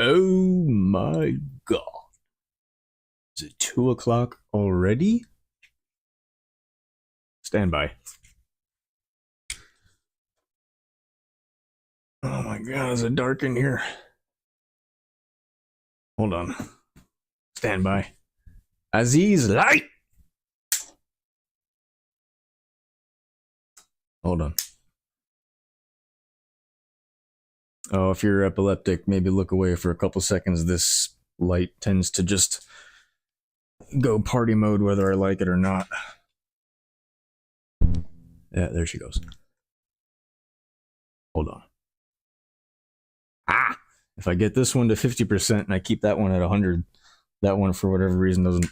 Oh my god. Is it 2 o'clock already? Stand by. Oh my god, is it dark in here? Hold on. Stand by. Aziz, light! Hold on. Oh, if you're epileptic, maybe look away for a couple seconds. This light tends to just go party mode whether I like it or not. Yeah, there she goes. Hold on. Ah! If I get this one to 50% and I keep that one at 100, that one for whatever reason doesn't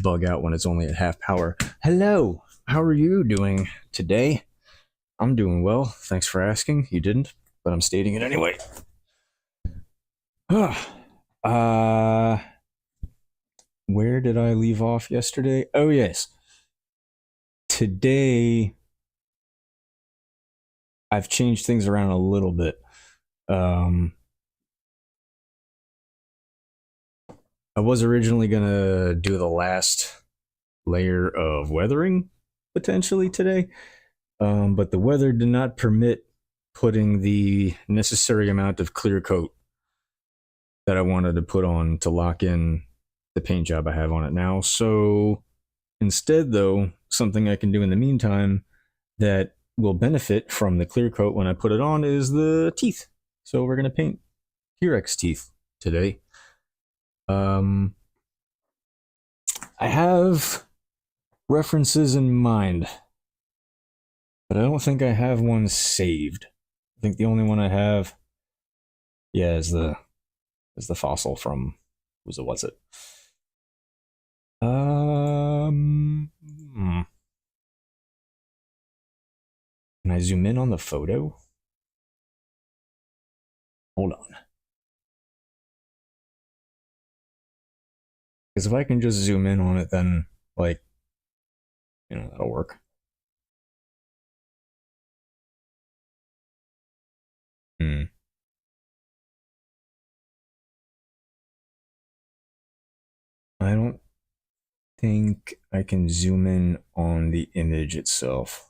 bug out when it's only at half power. Hello! How are you doing today? I'm doing well. Thanks for asking. You didn't, but I'm stating it anyway. Where did I leave off yesterday? Oh, yes. Today, I've changed things around a little bit. I was originally going to do the last layer of weathering potentially today, but the weather did not permit putting the necessary amount of clear coat that I wanted to put on to lock in the paint job I have on it now. So instead, though, something I can do in the meantime that will benefit from the clear coat when I put it on is the teeth. So we're going to paint T-Rex teeth today. I have references in mind, but I don't think I have one saved. I think the only one I have, is the fossil from what's it? Can I zoom in on the photo? Hold on. Because if I can just zoom in on it, then, that'll work. I don't think I can zoom in on the image itself.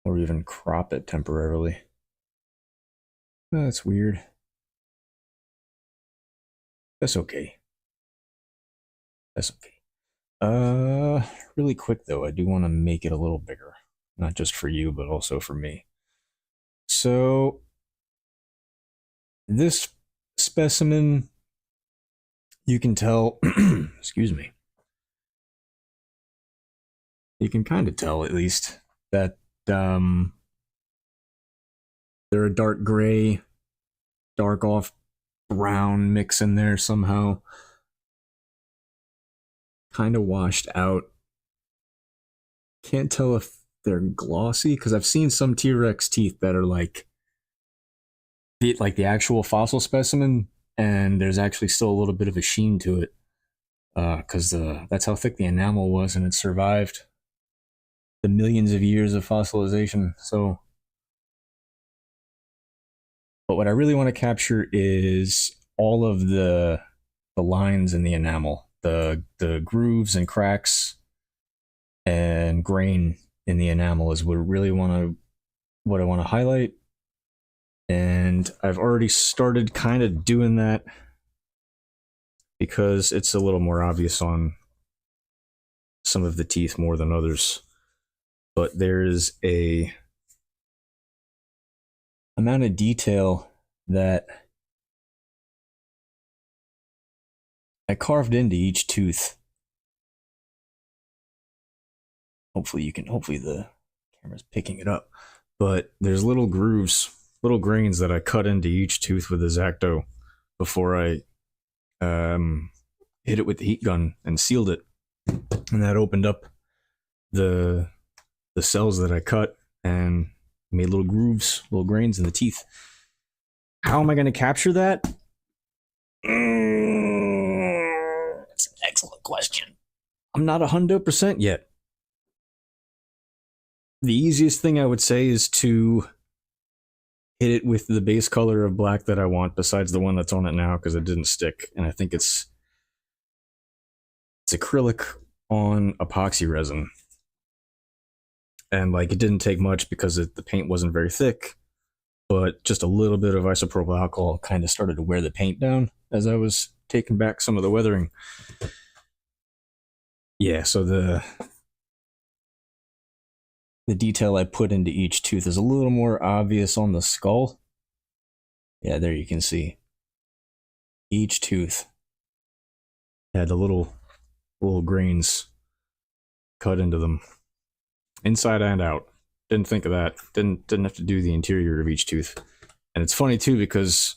Or even crop it temporarily. That's weird. That's okay. That's okay. Really quick though, I do want to make it a little bigger. Not just for you, but also for me. So, this specimen, you can tell, excuse me, you can kind of tell at least that they're a dark gray, dark off brown mix in there somehow. Kind of washed out. Can't tell if they're glossy because I've seen some T-Rex teeth that are like the actual fossil specimen, and there's actually still a little bit of a sheen to it because that's how thick the enamel was, and it survived the millions of years of fossilization. So, but what I really want to capture is all of the lines in the enamel, the grooves and cracks and grain in the enamel is what I want to highlight. And I've already started kind of doing that because it's a little more obvious on some of the teeth more than others. But there's a amount of detail that I carved into each tooth. Hopefully the camera's picking it up. But there's little grooves, little grains that I cut into each tooth with a X-Acto before I hit it with the heat gun and sealed it. And that opened up the cells that I cut and made little grooves, little grains in the teeth. How am I going to capture that? That's an excellent question. I'm not 100% yet. The easiest thing I would say is to hit it with the base color of black that I want, besides the one that's on it now, because it didn't stick. And I think it's acrylic on epoxy resin. And like it didn't take much because the paint wasn't very thick, but just a little bit of isopropyl alcohol kind of started to wear the paint down as I was taking back some of the weathering. Yeah, so the detail I put into each tooth is a little more obvious on the skull. Yeah, there you can see. Each tooth had the little grains cut into them, inside and out. Didn't think of that. Didn't have to do the interior of each tooth. And it's funny too because,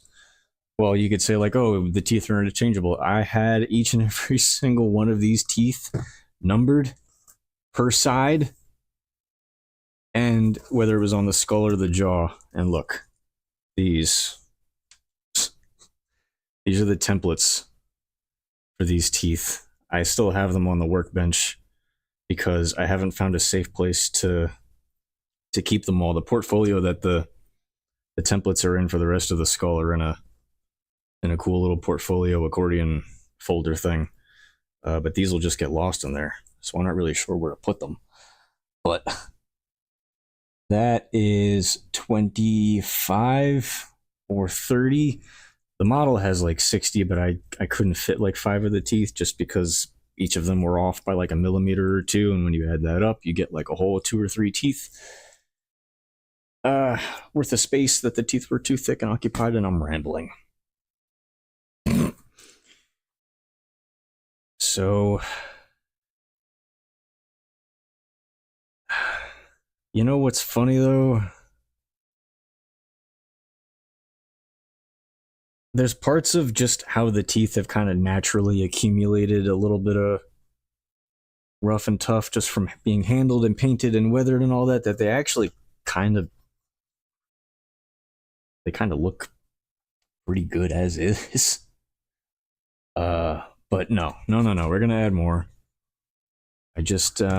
well, you could say like, oh, the teeth are interchangeable. I had each and every single one of these teeth numbered per side, and whether it was on the skull or the jaw. And look, these are the templates for these teeth. I still have them on the workbench because I haven't found a safe place to keep them all. The portfolio that the templates are in for the rest of the skull are in a cool little portfolio accordion folder thing. But these will just get lost in there, so I'm not really sure where to put them. But that is 25 or 30. The model has like 60, but I couldn't fit like 5 of the teeth just because each of them were off by like a millimeter or 2, and when you add that up, you get like a whole 2 or 3 teeth worth of space that the teeth were too thick and occupied, and I'm rambling. So, you know what's funny though? There's parts of just how the teeth have kind of naturally accumulated a little bit of rough and tough just from being handled and painted and weathered and all that, that they actually kind of look pretty good as is. But no, we're gonna add more. I just I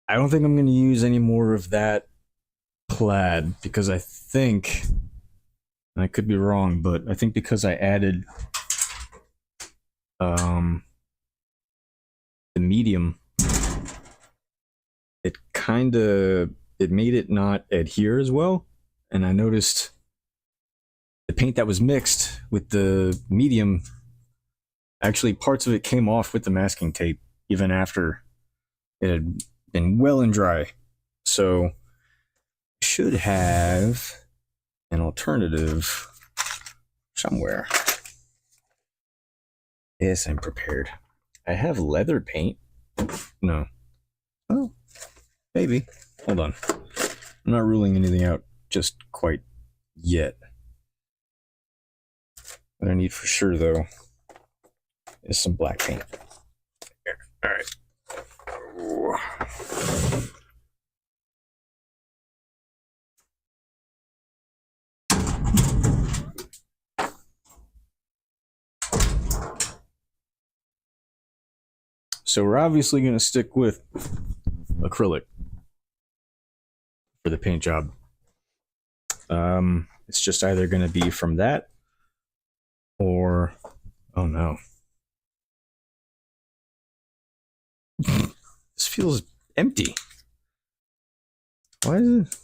don't think I'm gonna use any more of that plaid because I think, and I could be wrong, but I think because I added the medium, it made it not adhere as well. And I noticed the paint that was mixed with the medium, actually parts of it came off with the masking tape even after it had been well and dry. So I should have an alternative somewhere. Yes, I'm prepared. I have leather paint. No. Oh, maybe. Hold on. I'm not ruling anything out just quite yet. What I need for sure, though, is some black paint. Here. All right. So we're obviously going to stick with acrylic for the paint job. It's just either going to be from that or, oh no. This feels empty. Why is it?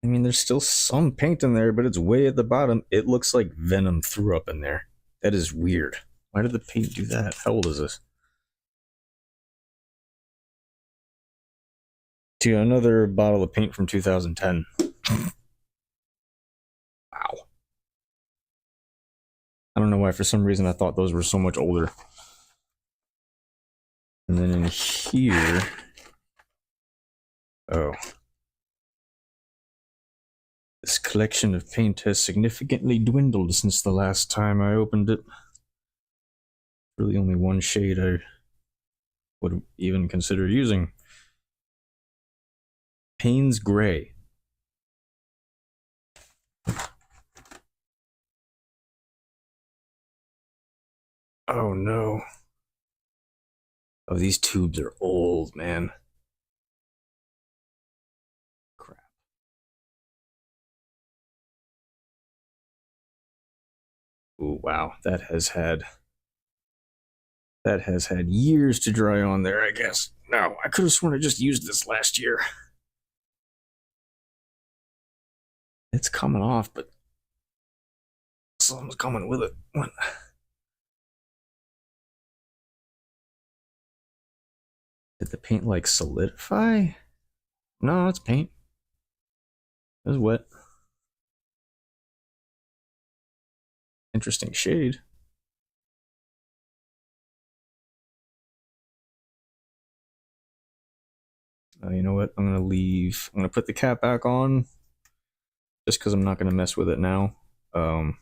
I mean, there's still some paint in there, but it's way at the bottom. It looks like Venom threw up in there. That is weird. Why did the paint do that? How old is this? To another bottle of paint from 2010. Wow. I don't know why, for some reason I thought those were so much older. And then in here, oh. This collection of paint has significantly dwindled since the last time I opened it. Really only one shade I would even consider using. Payne's Gray. Oh no. Oh, these tubes are old, man. Ooh, wow, that has had years to dry on there, I guess. No, I could have sworn I just used this last year. It's coming off, but something's coming with it. What? Did the paint like solidify? No, it's paint. It was wet. Interesting shade. You know what? I'm gonna put the cap back on, just because I'm not gonna mess with it now. Um,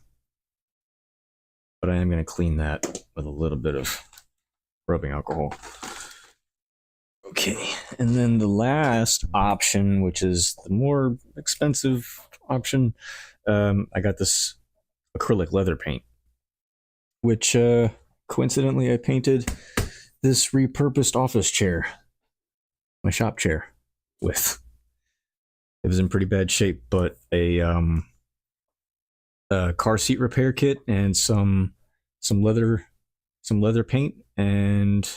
but I am gonna clean that with a little bit of rubbing alcohol. Okay, and then the last option, which is the more expensive option, I got this acrylic leather paint, which coincidentally I painted this repurposed office chair, my shop chair, with. It was in pretty bad shape, but a car seat repair kit and some leather paint, and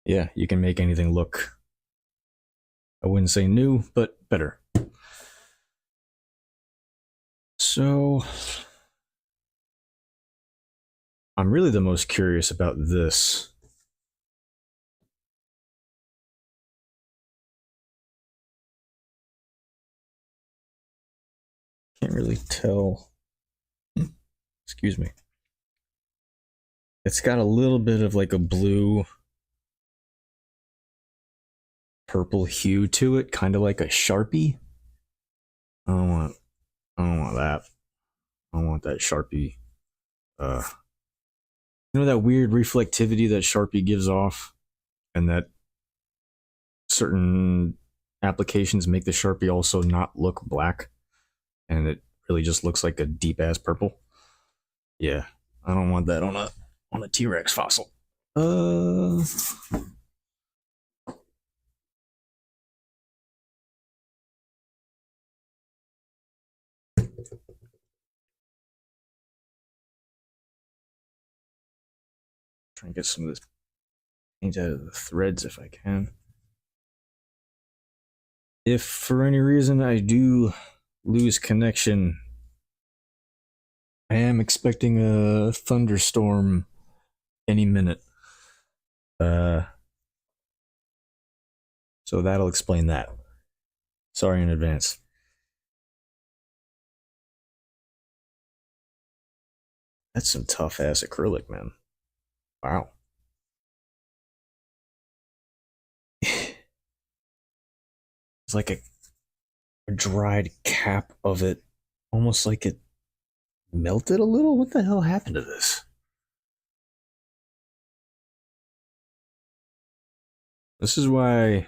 yeah, you can make anything look, I wouldn't say new, but better. So I'm really the most curious about this. Can't really tell. Excuse me. It's got a little bit of like a blue purple hue to it, kind of like a Sharpie. I don't want that. I don't want that Sharpie. You know that weird reflectivity that Sharpie gives off, and that certain applications make the Sharpie also not look black, and it really just looks like a deep ass purple. Yeah, I don't want that on a T-Rex fossil. Try and get some of this paint out of the threads if I can. If for any reason I do lose connection, I am expecting a thunderstorm any minute. So that'll explain that. Sorry in advance. That's some tough ass acrylic, man. Wow. It's like a dried cap of it, almost like it melted a little. What the hell happened to this? This is why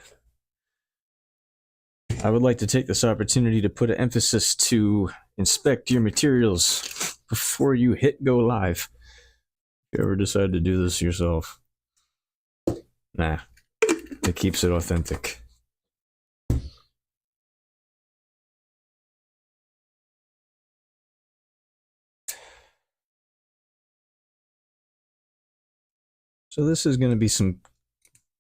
I would like to take this opportunity to put an emphasis to inspect your materials before you hit go live. If you ever decide to do this yourself, nah, it keeps it authentic. So this is going to be some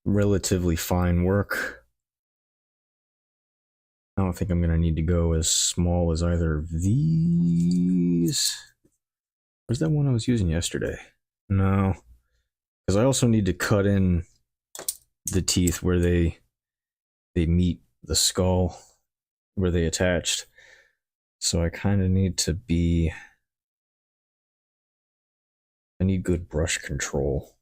relatively fine work. I don't think I'm going to need to go as small as either of these. Where's that one I was using yesterday? No, because I also need to cut in the teeth where they meet the skull, where they attached. So I kind of need to be. I need good brush control.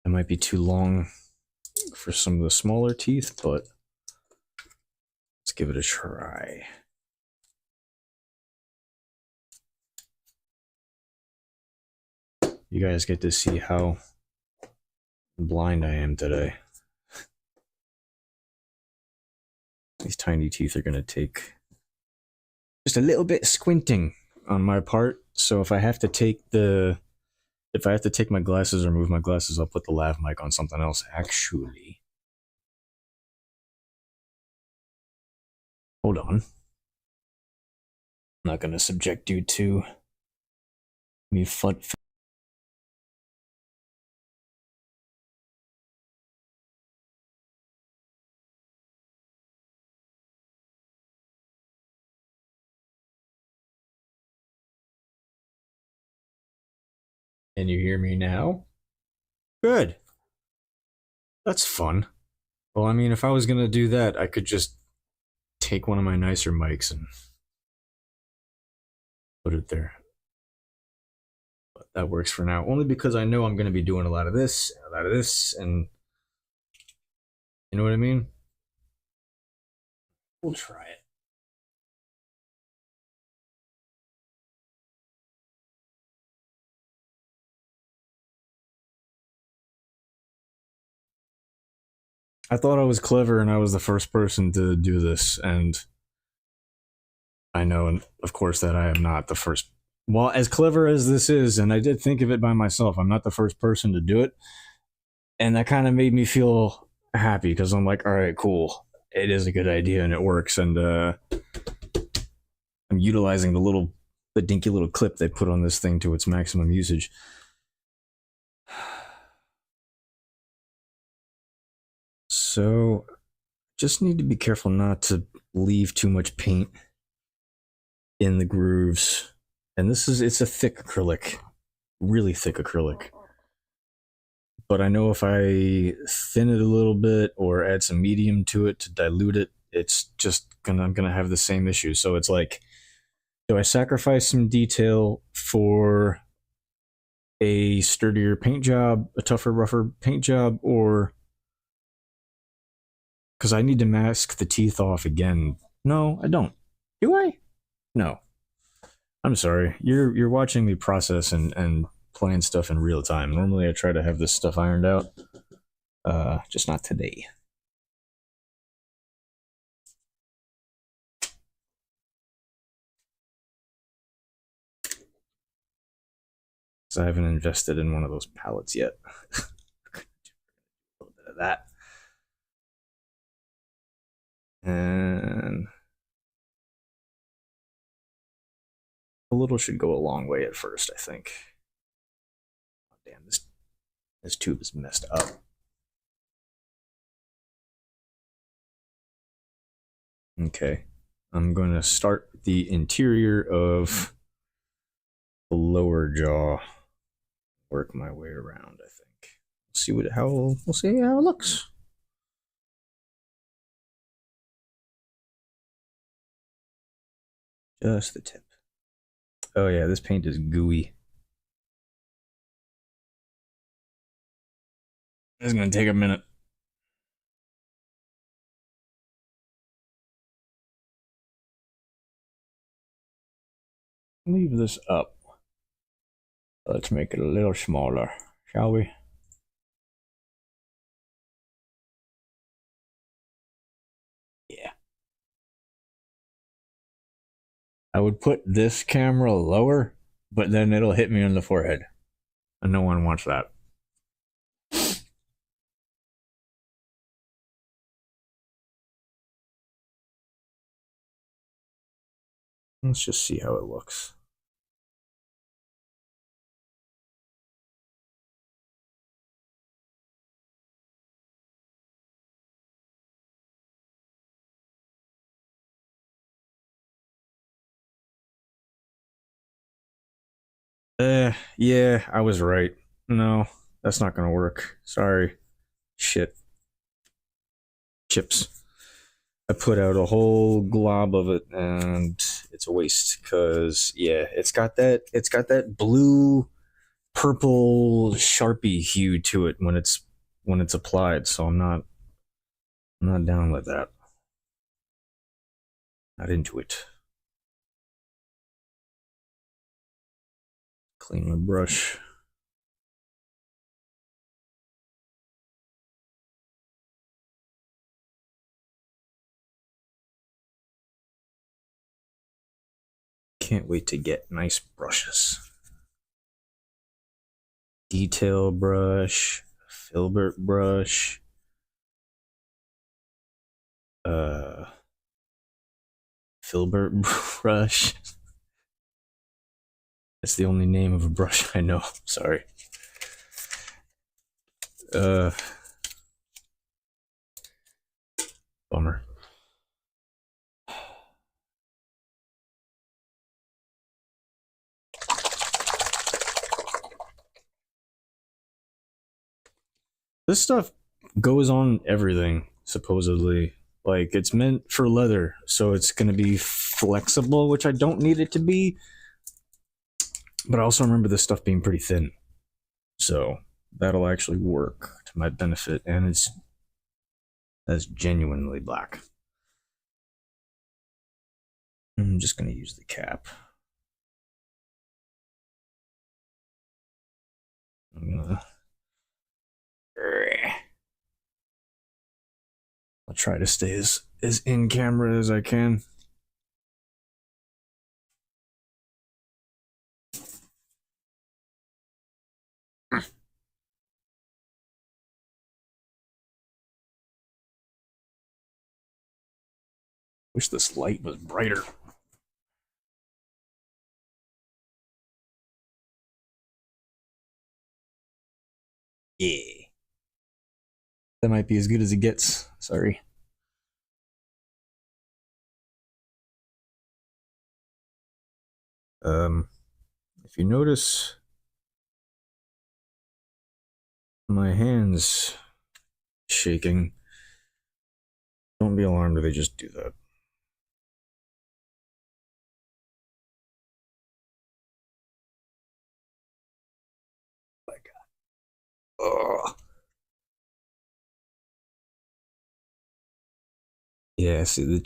That might be too long for some of the smaller teeth, but let's give it a try. You guys get to see how blind I am today. These tiny teeth are going to take just a little bit squinting on my part. So if I have to take my glasses or move my glasses, I'll put the lav mic on something else, actually. hold on. I'm not going to subject you to me fun. Can you hear me now? Good. That's fun. Well, I mean, if I was going to do that, I could just take one of my nicer mics and put it there. But that works for now, only because I know I'm going to be doing a lot of this, and you know what I mean? We'll try it. I thought I was clever and I was the first person to do this, and I know, and of course, that I am not the first. Well, as clever as this is, and I did think of it by myself, I'm not the first person to do it. And that kind of made me feel happy because I'm like, all right, cool. It is a good idea and it works. And I'm utilizing the dinky little clip they put on this thing to its maximum usage. So just need to be careful not to leave too much paint in the grooves. And it's a thick acrylic, really thick acrylic. But I know if I thin it a little bit or add some medium to it to dilute it, I'm gonna have the same issue. So it's like, do I sacrifice some detail for a sturdier paint job, a tougher, rougher paint job, or because I need to mask the teeth off again? No, I don't. Do I? No. I'm sorry. You're watching me process and plan stuff in real time. Normally I try to have this stuff ironed out. Just not today. Because I haven't invested in one of those palettes yet. A little bit of that. And a little should go a long way at first, I think. Oh, damn, this tube is messed up. Okay. I'm going to start the interior of the lower jaw. Work my way around, I think. We'll see how it looks. Just the tip. Oh yeah, this paint is gooey. This is gonna take a minute. Leave this up. Let's make it a little smaller, shall we? Yeah. I would put this camera lower, but then it'll hit me on the forehead. And no one wants that. Let's just see how it looks. Yeah, I was right. No, that's not gonna work. Sorry. Shit. Chips. I put out a whole glob of it and it's a waste because yeah, it's got that blue purple Sharpie hue to it when it's applied, so I'm not down with that. Not into it. Clean my brush. Can't wait to get nice brushes. Detail brush, filbert brush. Filbert brush. That's the only name of a brush I know. Sorry. Bummer. This stuff goes on everything, supposedly. Like, it's meant for leather, so it's going to be flexible, which I don't need it to be. But I also remember this stuff being pretty thin. So that'll actually work to my benefit, and that's genuinely black. I'm just going to use the cap. I'll try to stay as in camera as I can. Wish this light was brighter. Yeah. That might be as good as it gets. Sorry. If you notice my hands shaking, don't be alarmed if they just do that. My God. Ugh. Yeah, see this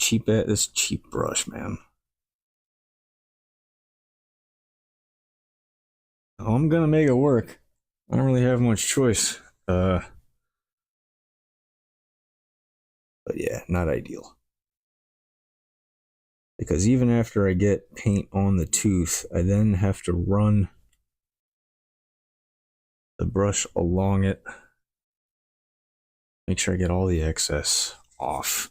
cheap brush, man. Oh, I'm gonna make it work. I don't really have much choice. But yeah, not ideal. Because even after I get paint on the tooth, I then have to run the brush along it. Make sure I get all the excess off.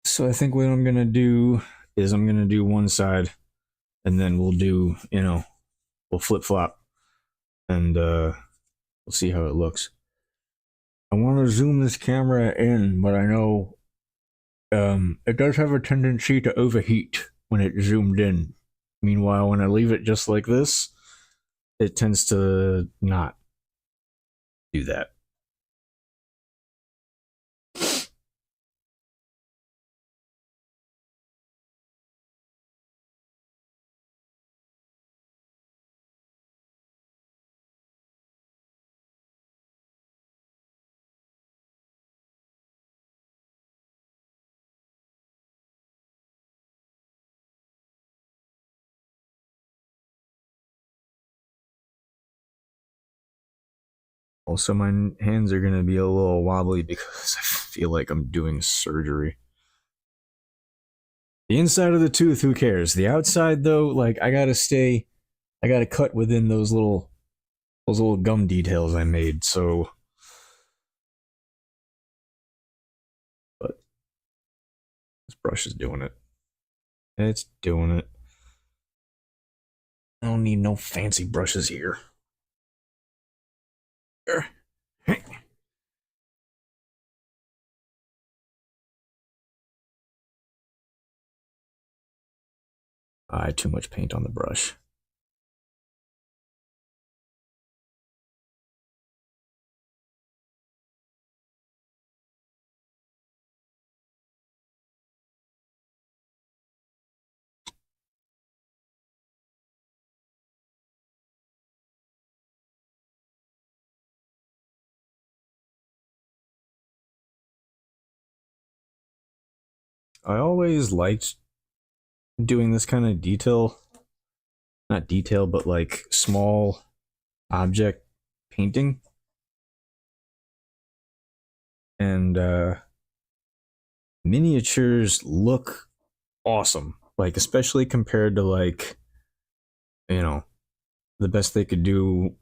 So I think what I'm gonna do is I'm gonna do one side, and then we'll do, we'll flip flop, and we'll see how it looks. I want to zoom this camera in, but I know it does have a tendency to overheat when it's zoomed in. Meanwhile, when I leave it just like this, it tends to not do that. Also, my hands are going to be a little wobbly because I feel like I'm doing surgery. The inside of the tooth, who cares? The outside, though, like, I gotta cut within those little gum details I made, so. But this brush is doing it. It's doing it. I don't need no fancy brushes here. I had too much paint on the brush. I always liked doing this kind of detail, not detail, but like small object painting. And miniatures look awesome, like, especially compared to, like, the best they could do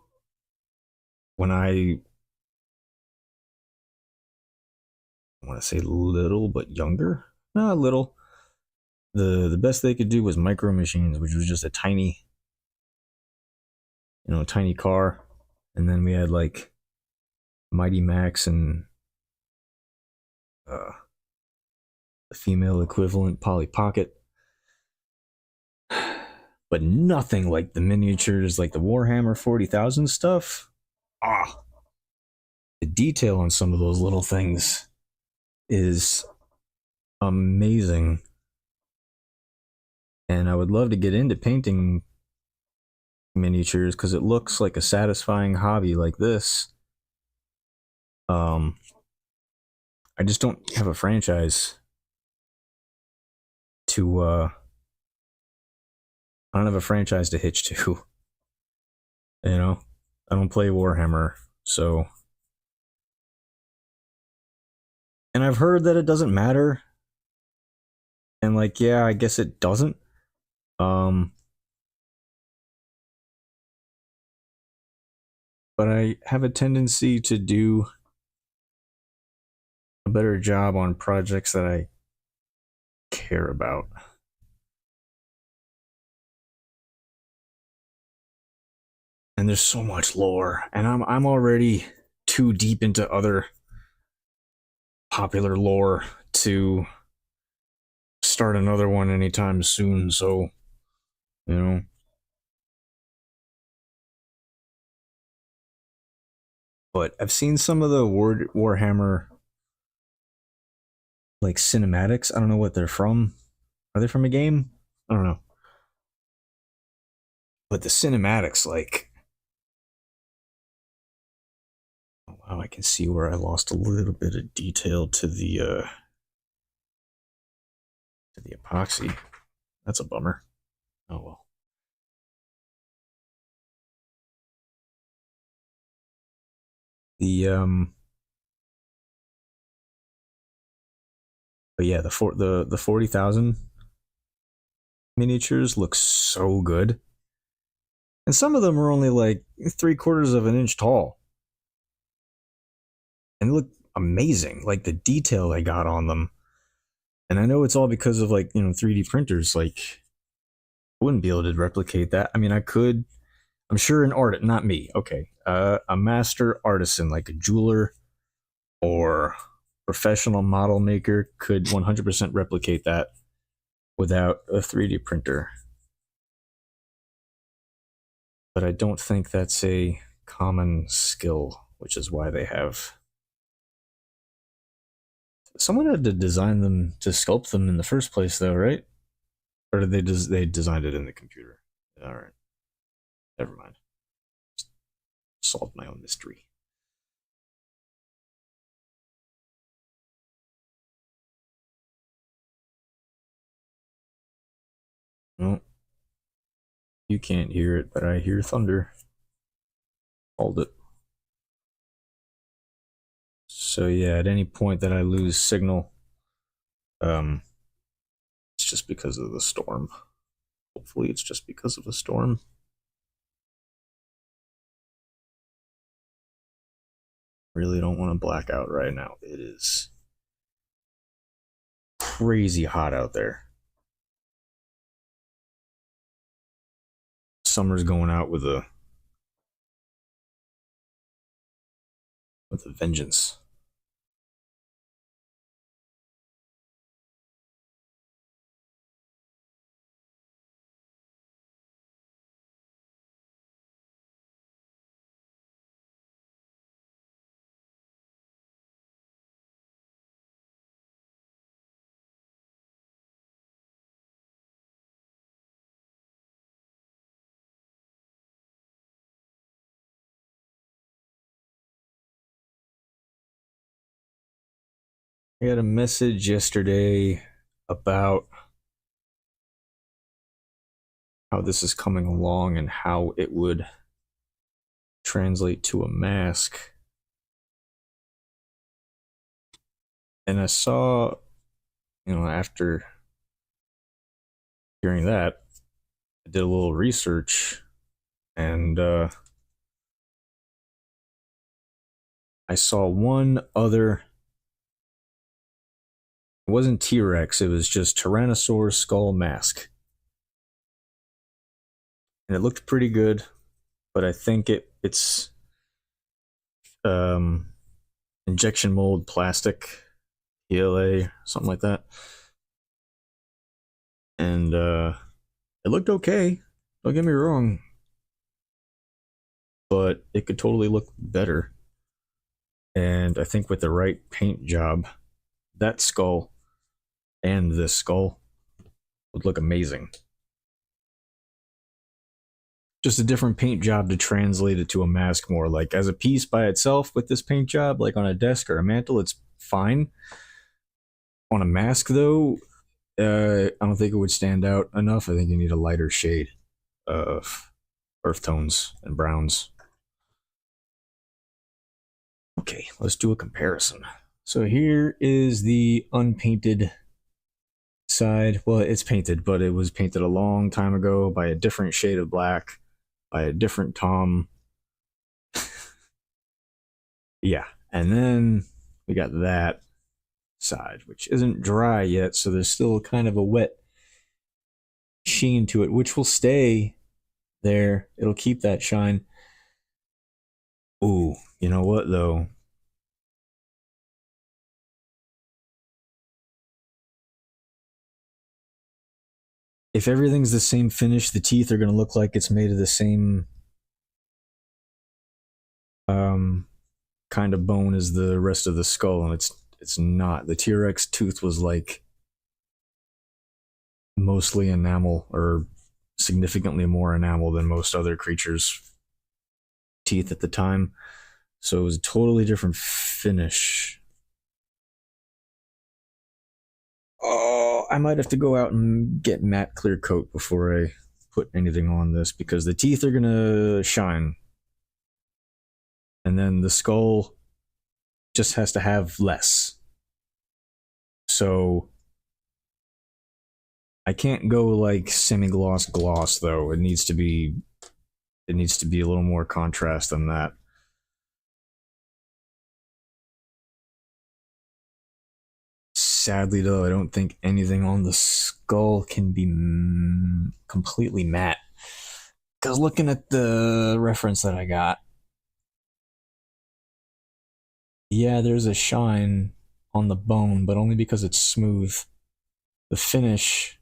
when I I want to say little, but younger. Not little. The best they could do was Micro Machines, which was just a tiny, tiny car. And then we had like Mighty Max and uh, the female equivalent Polly Pocket. But nothing like the miniatures, like the Warhammer 40,000 stuff. Ah, the detail on some of those little things is amazing. And I would love to get into painting miniatures because it looks like a satisfying hobby like this. Um, I just don't have a franchise to I don't have a franchise to hitch to. You know, I don't play Warhammer, so and I've heard that it doesn't matter. And like, yeah, I guess it doesn't. Um, but I have a tendency to do a better job on projects that I care about. And there's so much lore, and I'm already too deep into other popular lore to start another one anytime soon. So, you know, but I've seen some of the Warhammer like cinematics. I don't know what they're from. Are they from a game? I don't know. But the cinematics, like, oh, wow, I can see where I lost a little bit of detail to the epoxy. That's a bummer. Oh well. The but yeah, the 40,000 miniatures look so good. And some of them are only like 3/4 of an inch tall. And they look amazing. Like the detail they got on them. And I know it's all because of like, 3D printers. Like I wouldn't be able to replicate that. I mean, I could. I'm sure an artist, not me. Okay, a master artisan like a jeweler or professional model maker could 100% replicate that without a 3D printer. But I don't think that's a common skill, which is why they have. Someone had to design them to sculpt them in the first place, though, right? Or did they designed it in the computer? All right, never mind. Solved my own mystery. Well, you can't hear it, but I hear thunder. Called it. So yeah, at any point that I lose signal, um, it's just because of the storm. Hopefully, it's just because of the storm. Really don't want to black out right now. It is crazy hot out there. Summer's going out with a vengeance. I got a message yesterday about how this is coming along and how it would translate to a mask. And I saw, after hearing that, I did a little research and I saw one other It wasn't T-Rex, it was just Tyrannosaurus skull mask. And it looked pretty good, but I think it's um injection mold plastic, ELA, something like that. And it looked okay. Don't get me wrong, but it could totally look better. And I think with the right paint job, that skull and this skull would look amazing. Just a different paint job to translate it to a mask more. Like as a piece by itself with this paint job, like on a desk or a mantle, it's fine. On a mask though, I don't think it would stand out enough. I think you need a lighter shade of earth tones and browns. Okay, let's do a comparison. So here is the unpainted side. Well, it's painted, but it was painted a long time ago by a different shade of black, by a different Tom. Yeah, and then we got that side, which isn't dry yet, so there's still kind of a wet sheen to it, which will stay there. It'll keep that shine. Ooh, you know what though? If everything's the same finish, the teeth are going to look like it's made of the same um, kind of bone as the rest of the skull, and it's not. The T-Rex tooth was like mostly enamel or significantly more enamel than most other creatures' teeth at the time. So it was a totally different finish. Oh, I might have to go out and get matte clear coat before I put anything on this because the teeth are gonna shine. And then the skull just has to have less. So I can't go like semi-gloss gloss though. It needs to be a little more contrast than that. Sadly though, I don't think anything on the skull can be completely matte. Cuz looking at the reference that I got, yeah, there's a shine on the bone, but only because it's smooth. The finish,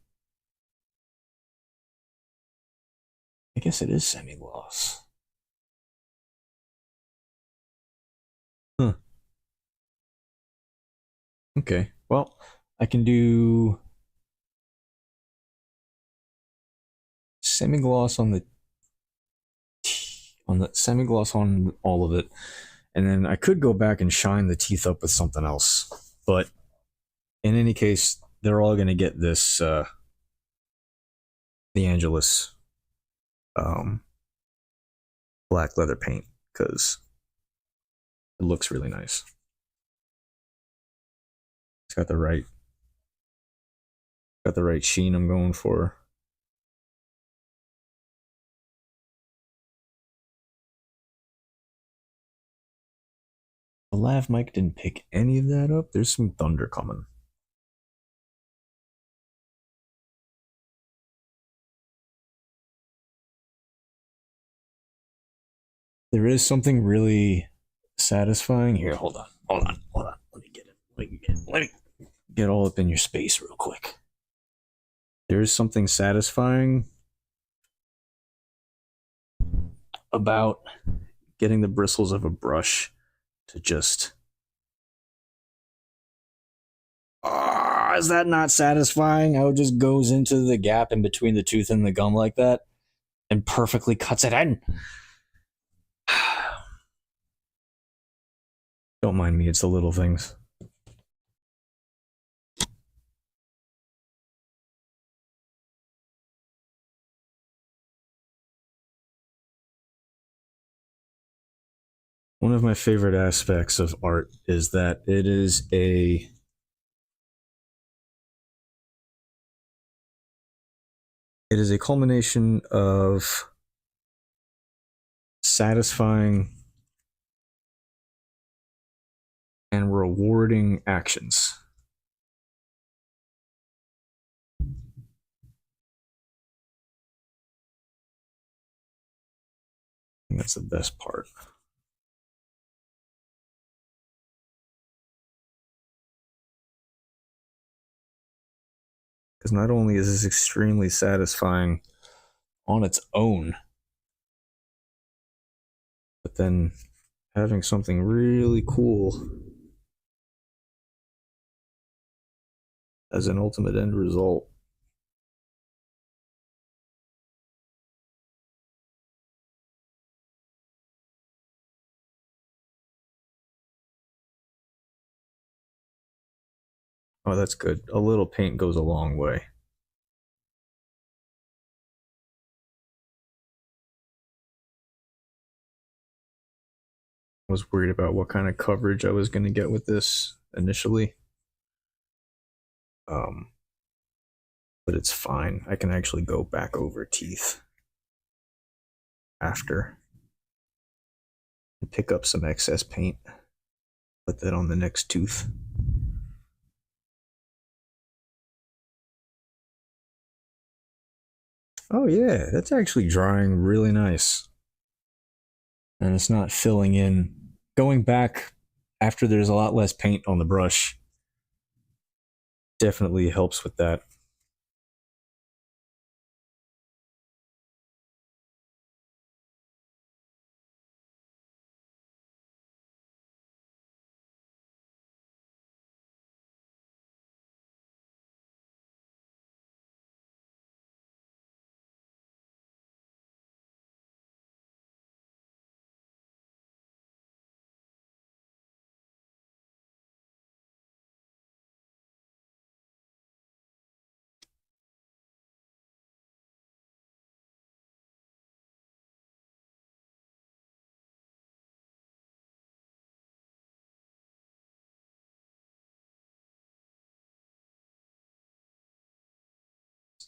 I guess it is semi-gloss. Huh. Okay. Well, I can do semi-gloss on the semi-gloss on all of it, and then I could go back and shine the teeth up with something else. But in any case, they're all going to get this the Angelus um, black leather paint because it looks really nice. It's got the right sheen I'm going for. The lav mic didn't pick any of that up. There's some thunder coming. There is something really satisfying here. Hold on. Let me get all up in your space real quick. There is something satisfying about getting the bristles of a brush to just. Is that not satisfying? How it just goes into the gap in between the tooth and the gum like that and perfectly cuts it in. Don't mind me, it's the little things. One of my favorite aspects of art is that it is a culmination of satisfying and rewarding actions. that's the best part. Because not only is this extremely satisfying on its own, but then having something really cool as an ultimate end result. Oh, that's good. A little paint goes a long way. I was worried about what kind of coverage I was going to get with this initially. But it's fine. I can actually go back over teeth after and pick up some excess paint. Put that on the next tooth. Oh yeah, that's actually drying really nice. And it's not filling in. Going back after there's a lot less paint on the brush definitely helps with that.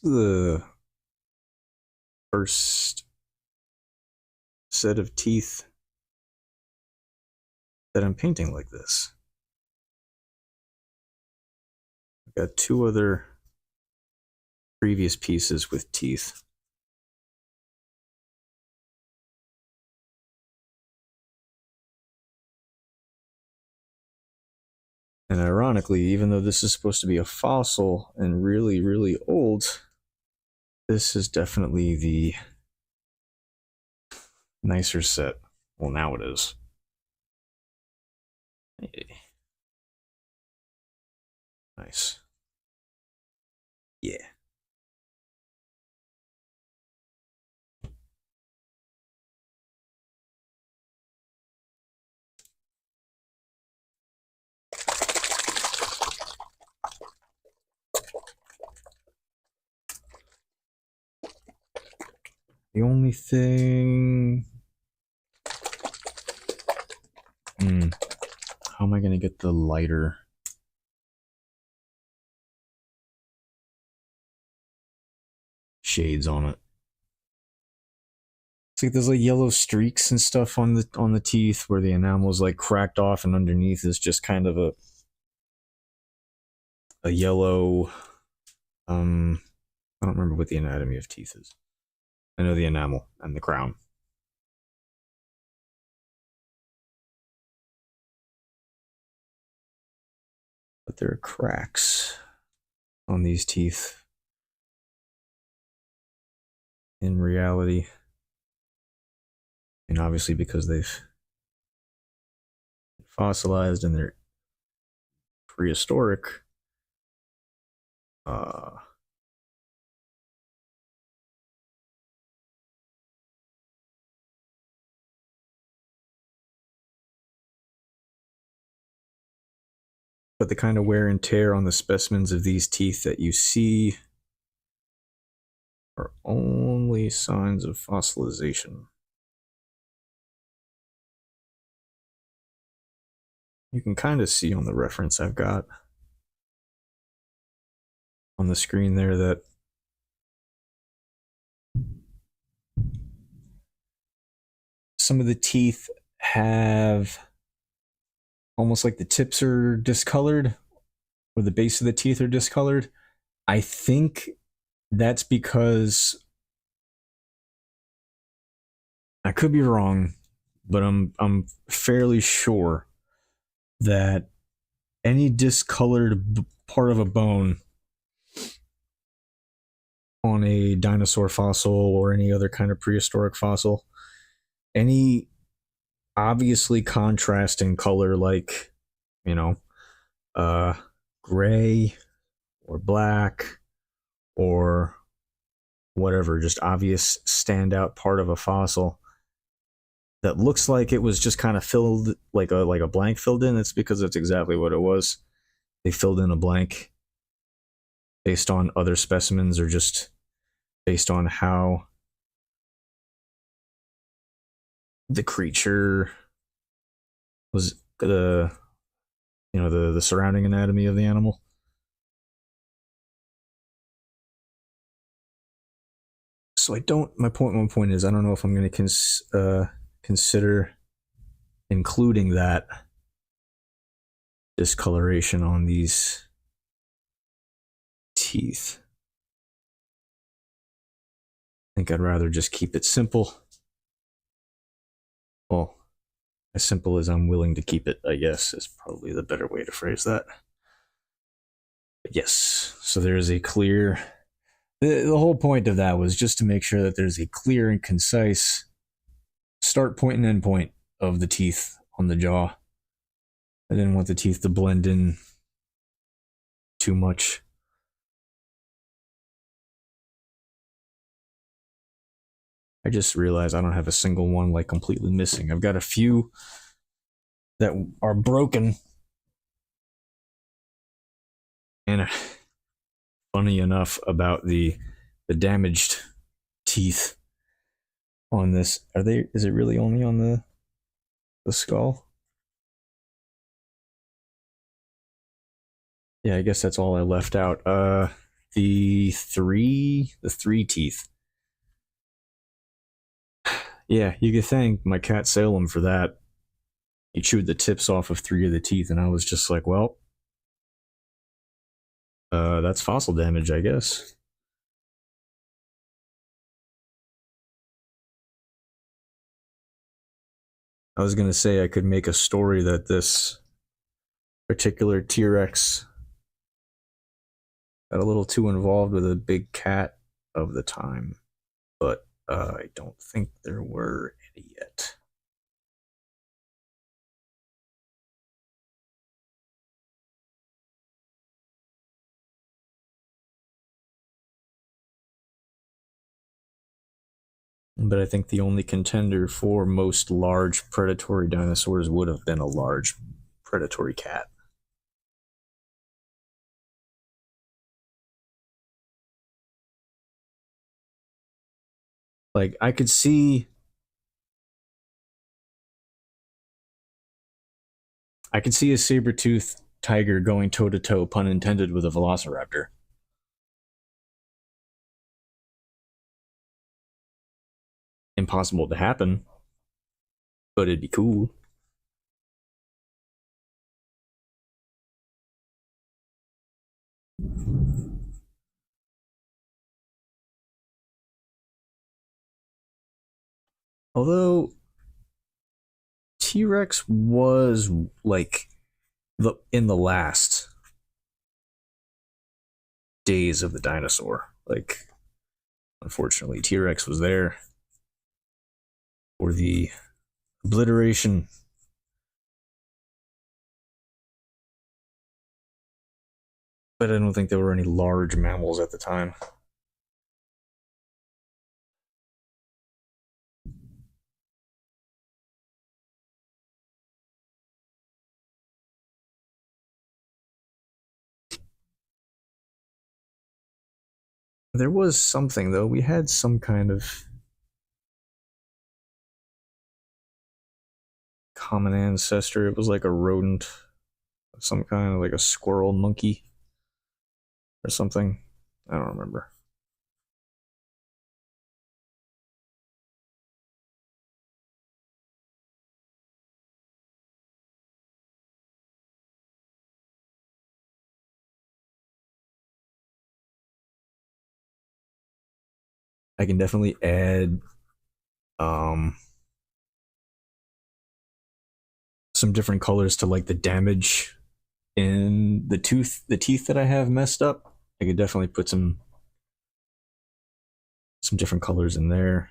This is the first set of teeth that I'm painting like this. I've got two other previous pieces with teeth. And ironically, even though this is supposed to be a fossil and really, really old, this is definitely the nicer set. Well, now it is. Hey. Nice. Yeah. The only thing... How am I going to get the lighter shades on it? It's like there's like yellow streaks and stuff on the teeth where the enamel is like cracked off, and underneath is just kind of a yellow. I don't remember what the anatomy of teeth is. I know the enamel and the crown. But there are cracks on these teeth. In reality, and obviously because they've fossilized and they're prehistoric, but the kind of wear and tear on the specimens of these teeth that you see are only signs of fossilization. You can kind of see on the reference I've got on the screen there that some of the teeth have almost like the tips are discolored or the base of the teeth are discolored. I think that's because I could be wrong, but I'm fairly sure that any discolored part of a bone on a dinosaur fossil or any other kind of prehistoric fossil, any obviously contrasting color like, you know, uh gray or black or whatever, just obvious standout part of a fossil that looks like it was just kind of filled like a blank filled in, it's because that's exactly what it was. They filled in a blank based on other specimens or just based on how the creature was the the surrounding anatomy of the animal. So I don't. My point. One point is I don't know if I'm going to consider including that discoloration on these teeth. I think I'd rather just keep it simple. Well, as simple as I'm willing to keep it, I guess, is probably the better way to phrase that. But yes, so there is a clear. The whole point of that was just to make sure that there's a clear and concise start point and end point of the teeth on the jaw. I didn't want the teeth to blend in too much. I just realized I don't have a single one like completely missing. I've got a few that are broken. And funny enough about the damaged teeth on this, are they is it really only on the skull? Yeah, I guess that's all I left out. The three teeth. Yeah, you could thank my cat Salem for that. He chewed the tips off of three of the teeth, and I was just like, well, that's fossil damage, I guess. I was gonna say I could make a story that this particular T Rex got a little too involved with a big cat of the time, but I don't think there were any yet. But I think the only contender for most large predatory dinosaurs would have been a large predatory cat. Like I could see a saber-toothed tiger going toe to toe, pun intended, with a velociraptor. Impossible to happen, but it'd be cool. Although T Rex was like the in the last days of the dinosaur. Like, unfortunately, T Rex was there for the obliteration. But I don't think there were any large mammals at the time. There was something though. We had some kind of common ancestor. It was like a rodent, some kind of like a squirrel monkey or something. I don't remember. I can definitely add um some different colors to like the damage in the teeth that I have messed up. I could definitely put some different colors in there.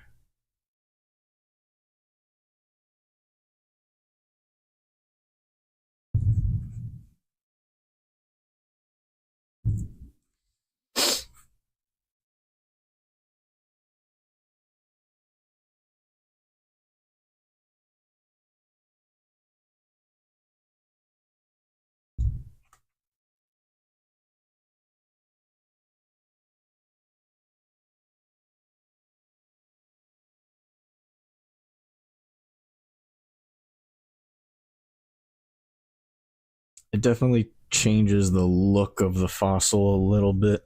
It definitely changes the look of the fossil a little bit.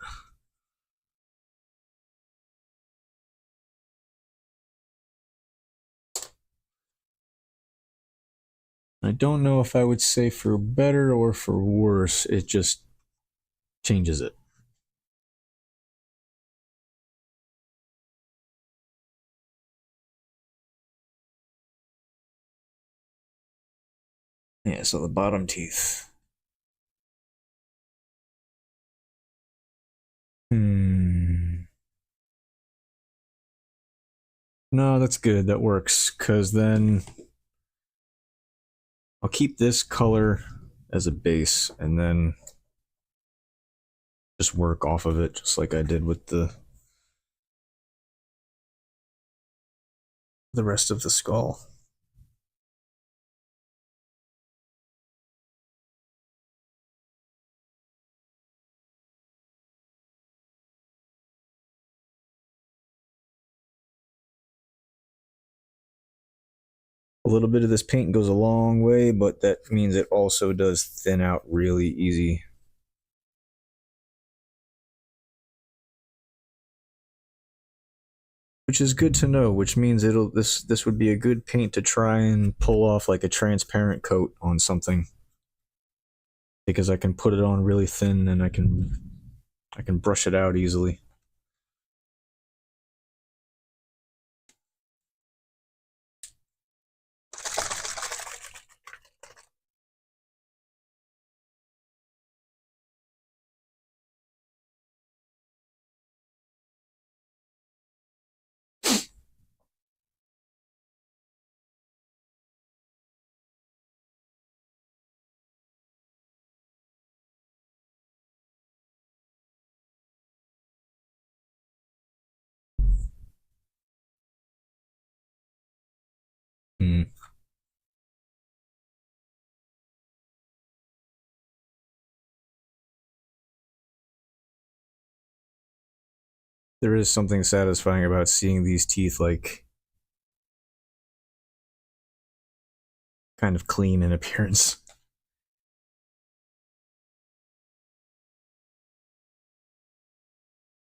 I don't know if I would say for better or for worse. It just changes it. Yeah, so the bottom teeth. Hmm. No, that's good. That works. Because then I'll keep this color as a base and then just work off of it, just like I did with the rest of the skull. A little bit of this paint goes a long way, but that means it also does thin out really easy. Which is good to know, which means this would be a good paint to try and pull off like a transparent coat on something. Because I can put it on really thin and I can brush it out easily. Hmm. There is something satisfying about seeing these teeth like kind of clean in appearance.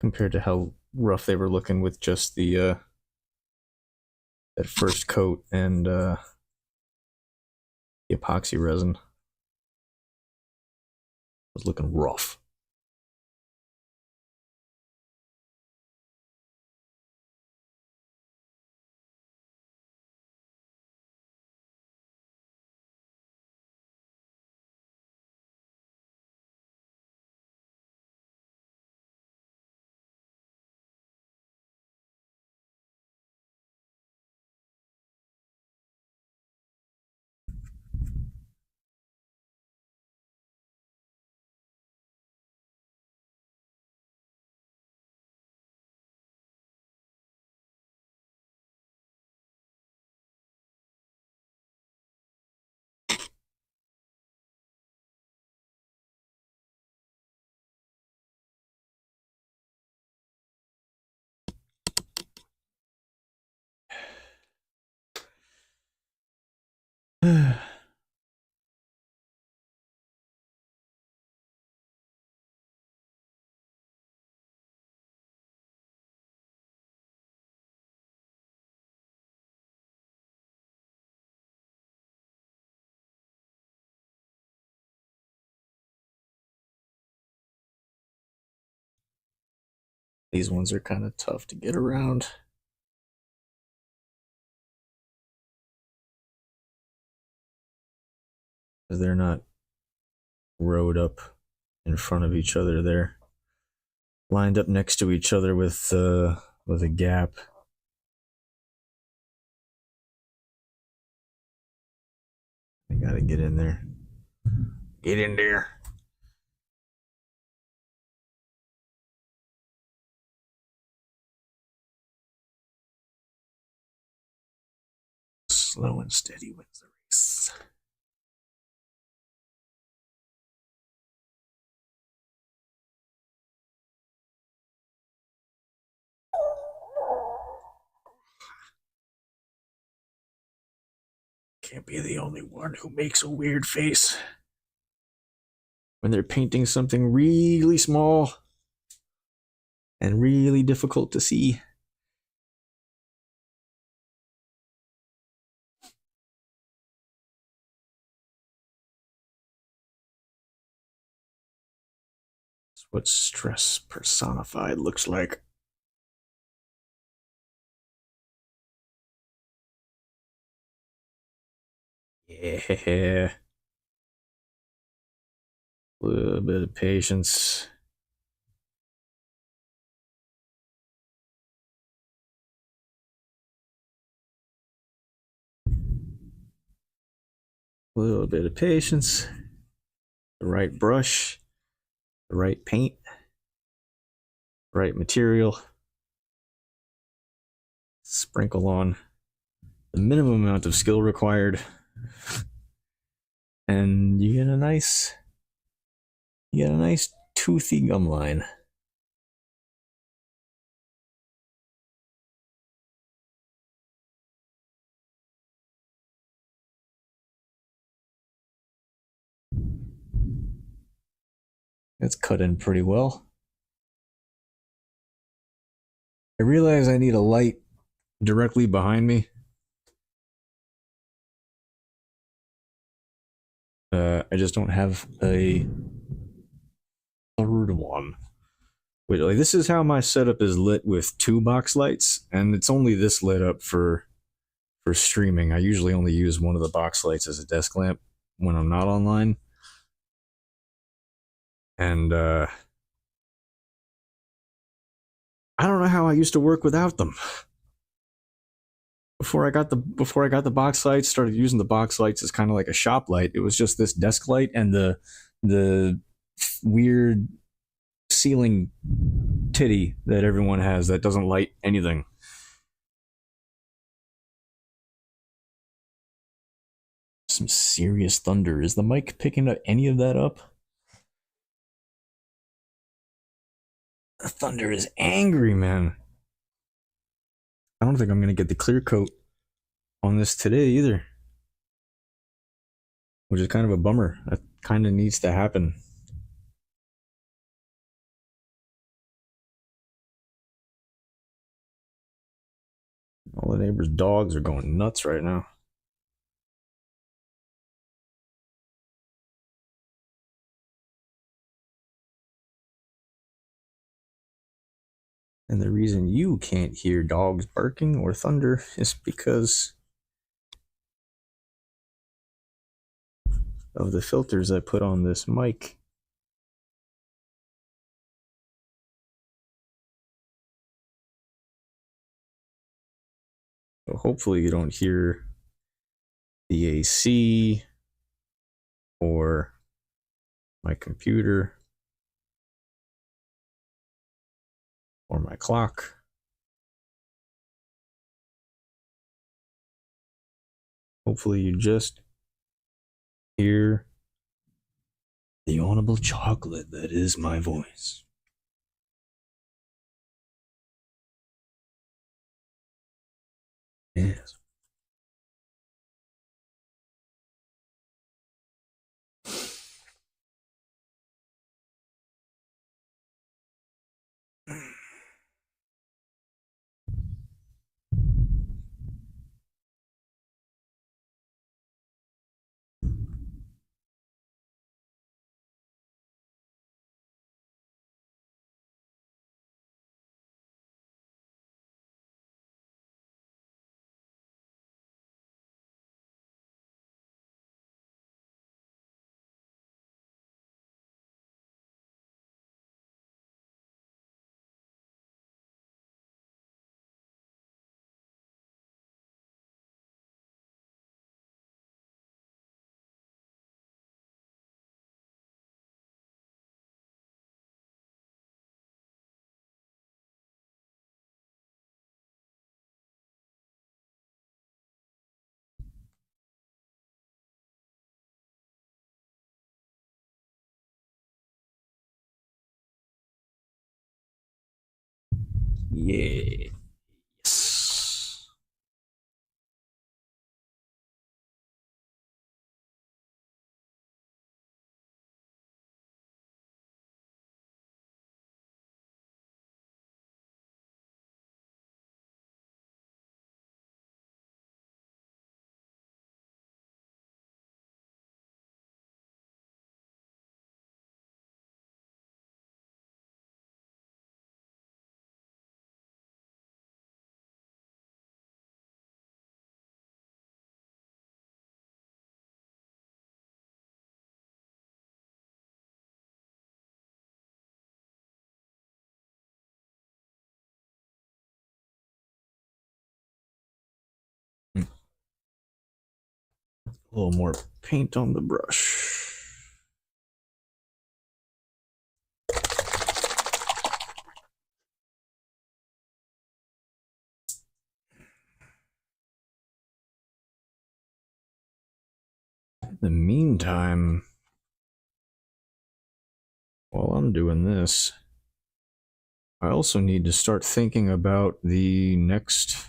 Compared to how rough they were looking with just the that first coat and the epoxy resin. It was looking rough. These ones are kind of tough to get around. because they're not rowed up in front of each other. They're lined up next to each other with a gap. I gotta get in there. Get in there. Slow and steady wins the race. Can't be the only one who makes a weird face when they're painting something really small and really difficult to see. That's what stress personified looks like. Yeah. A little bit of patience. A little bit of patience. The right brush, the right paint, the right material. Sprinkle on the minimum amount of skill required, and you get a nice toothy gum line. It's cut in pretty well. I realize I need a light directly behind me. I just don't have a third one. Wait, like this is how my setup is lit with two box lights, and it's only this lit up for streaming. I usually only use one of the box lights as a desk lamp when I'm not online. And I don't know how I used to work without them. Before I got the box lights, started using the box lights as kind of like a shop light. It was just this desk light and the weird ceiling titty that everyone has that doesn't light anything. Some serious thunder. Is the mic picking up any of that up? The thunder is angry, man. I don't think I'm gonna get the clear coat on this today either, which is kind of a bummer. That kind of needs to happen. All the neighbors' dogs are going nuts right now. And the reason you can't hear dogs barking or thunder is because of the filters I put on this mic. So hopefully you don't hear the AC or my computer or my clock. Hopefully you just hear the audible chocolate that is my voice. Yes. Yes. A little more paint on the brush. In the meantime, while I'm doing this, I also need to start thinking about the next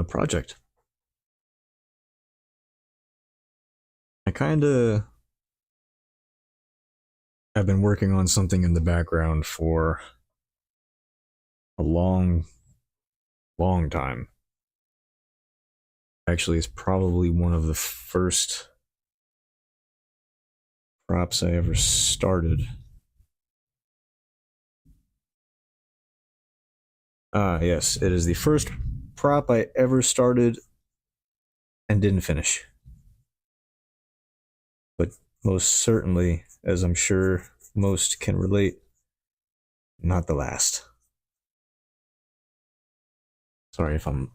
project. I kind of have been working on something in the background for a long time. Actually, it's probably one of the first props I ever started. Yes, it is the first prop I ever started and didn't finish. But most certainly, as I'm sure most can relate, not the last. Sorry if I'm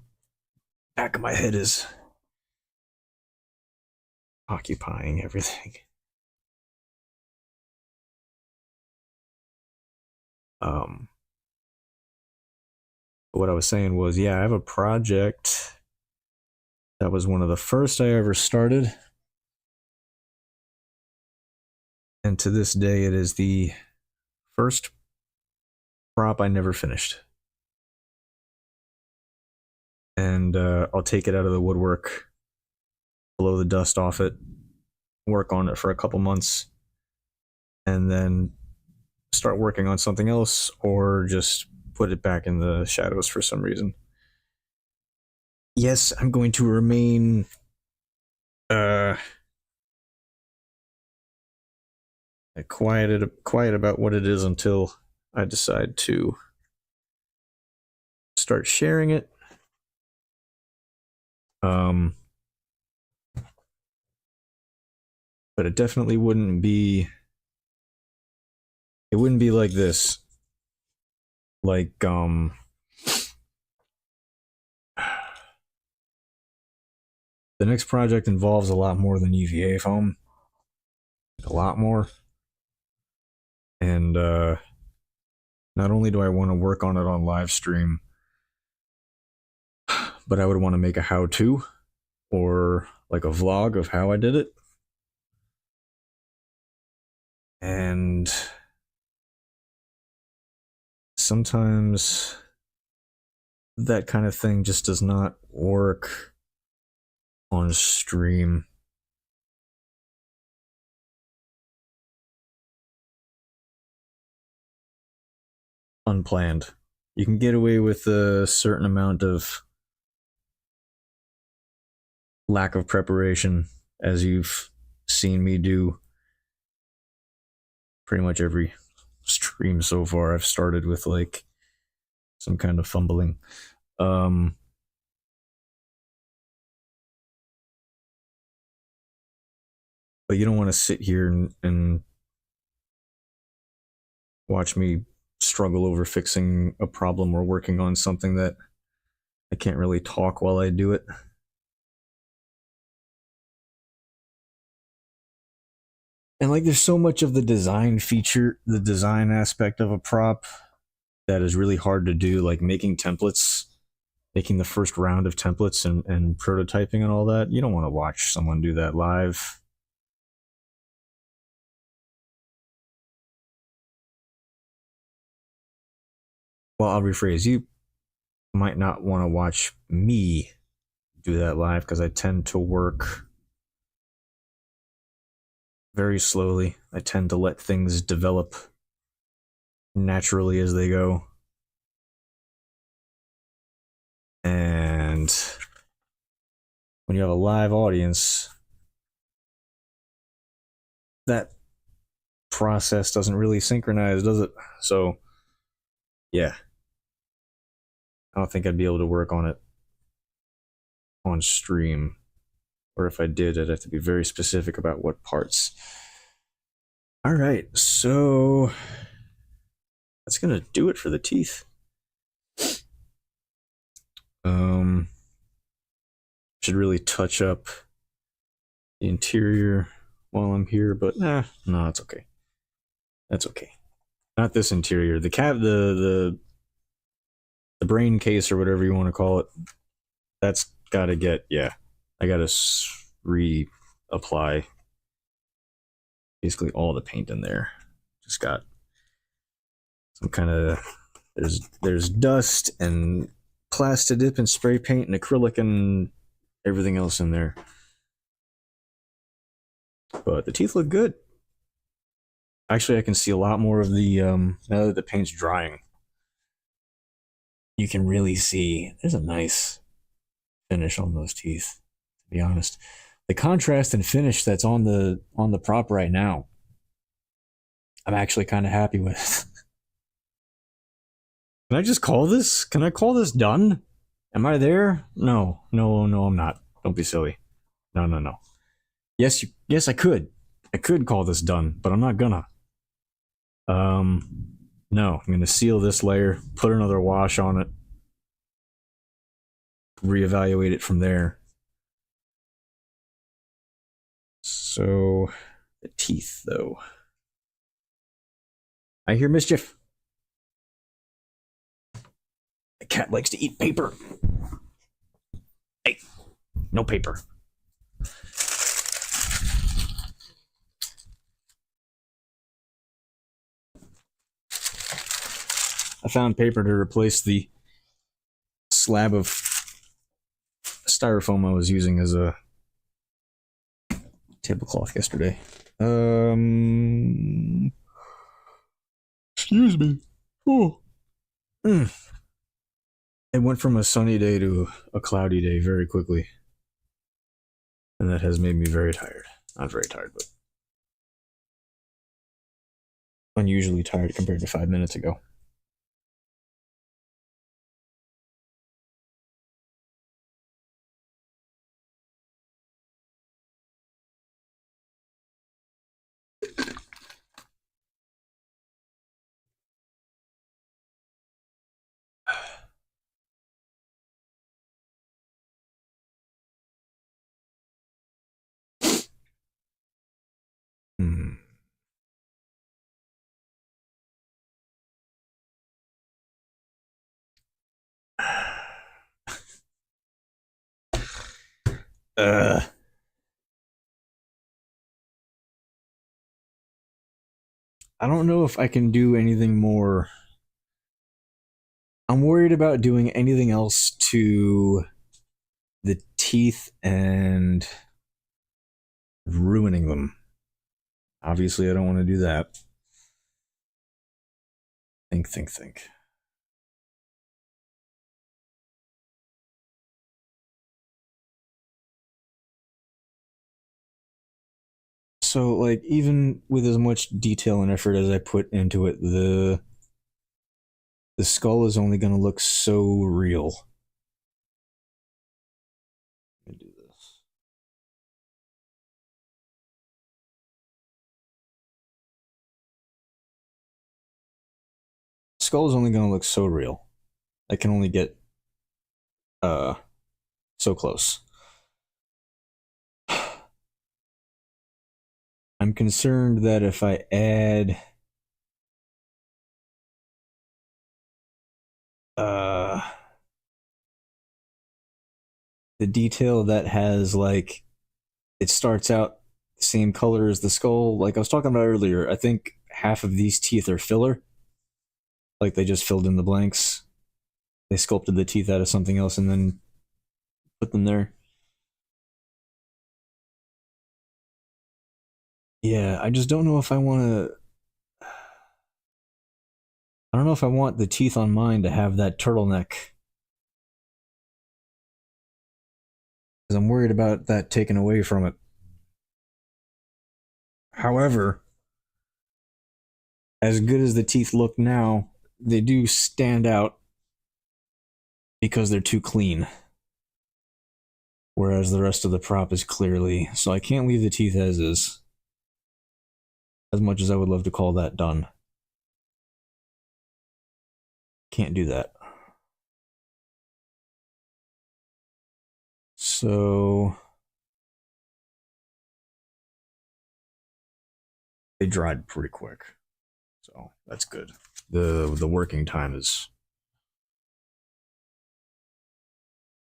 back of my head is occupying everything. Um, what I was saying was, yeah, I have a project that was one of the first I ever started. And to this day, it is the first prop I never finished. And I'll take it out of the woodwork, blow the dust off it, work on it for a couple months, and then start working on something else or just put it back in the shadows for some reason. Yes, I'm going to remain quiet about what it is until I decide to start sharing it. But it definitely wouldn't be. It wouldn't be like this. Like the next project involves a lot more than EVA foam. A lot more. And not only do I want to work on it on live stream, but I would want to make a how-to or like a vlog of how I did it. And sometimes that kind of thing just does not work on stream. Unplanned. You can get away with a certain amount of lack of preparation, as you've seen me do pretty much every stream so far. I've started with like some kind of fumbling. But you don't want to sit here and watch me struggle over fixing a problem or working on something that I can't really talk while I do it. And like there's so much of the design feature, the design aspect of a prop that is really hard to do, like making templates, making the first round of templates and prototyping and all that. You don't want to watch someone do that live. Well, I'll rephrase. You might not want to watch me do that live because I tend to work very slowly. I tend to let things develop naturally as they go. And when you have a live audience, that process doesn't really synchronize, does it? So, yeah, I don't think I'd be able to work on it on stream. Or if I did, I'd have to be very specific about what parts. All right, so that's gonna do it for the teeth. Should really touch up the interior while I'm here, but no, it's okay. That's okay. Not this interior. The brain case or whatever you want to call it. That's gotta get, yeah. I gotta reapply basically all the paint in there. Just got some kind of there's dust and Plastidip and spray paint and acrylic and everything else in there. But the teeth look good. Actually, I can see a lot more of the now that the paint's drying. You can really see there's a nice finish on those teeth, to be honest. The contrast and finish that's on the prop right now, I'm actually kind of happy with. Can I just call this? Can I call this done? Am I there? No, I'm not. Don't be silly. No. Yes, I could. I could call this done, but I'm not gonna. No, I'm gonna seal this layer, put another wash on it, reevaluate it from there. So, the teeth, though. I hear mischief. The cat likes to eat paper. Hey, no paper. I found paper to replace the slab of styrofoam I was using as a tablecloth yesterday. Excuse me. Oh. It went from a sunny day to a cloudy day very quickly. And that has made me very tired. Not very tired, but unusually tired compared to 5 minutes ago. Hmm. Uh, I don't know if I can do anything more. I'm worried about doing anything else to the teeth and ruining them. Obviously, I don't want to do that. Think. So, like, even with as much detail and effort as I put into it, the skull is only going to look so real. Let me do this. Skull is only going to look so real. I can only get so close. I'm concerned that if I add the detail that has, like, it starts out the same color as the skull, like I was talking about earlier, I think half of these teeth are filler. Like they just filled in the blanks. They sculpted the teeth out of something else and then put them there. Yeah, I just don't know if I want to. I don't know if I want the teeth on mine to have that turtleneck. Because I'm worried about that taken away from it. However, as good as the teeth look now, they do stand out because they're too clean. Whereas the rest of the prop is clearly. So I can't leave the teeth as is. As much as I would love to call that done. Can't do that. So they dried pretty quick. So that's good. The working time is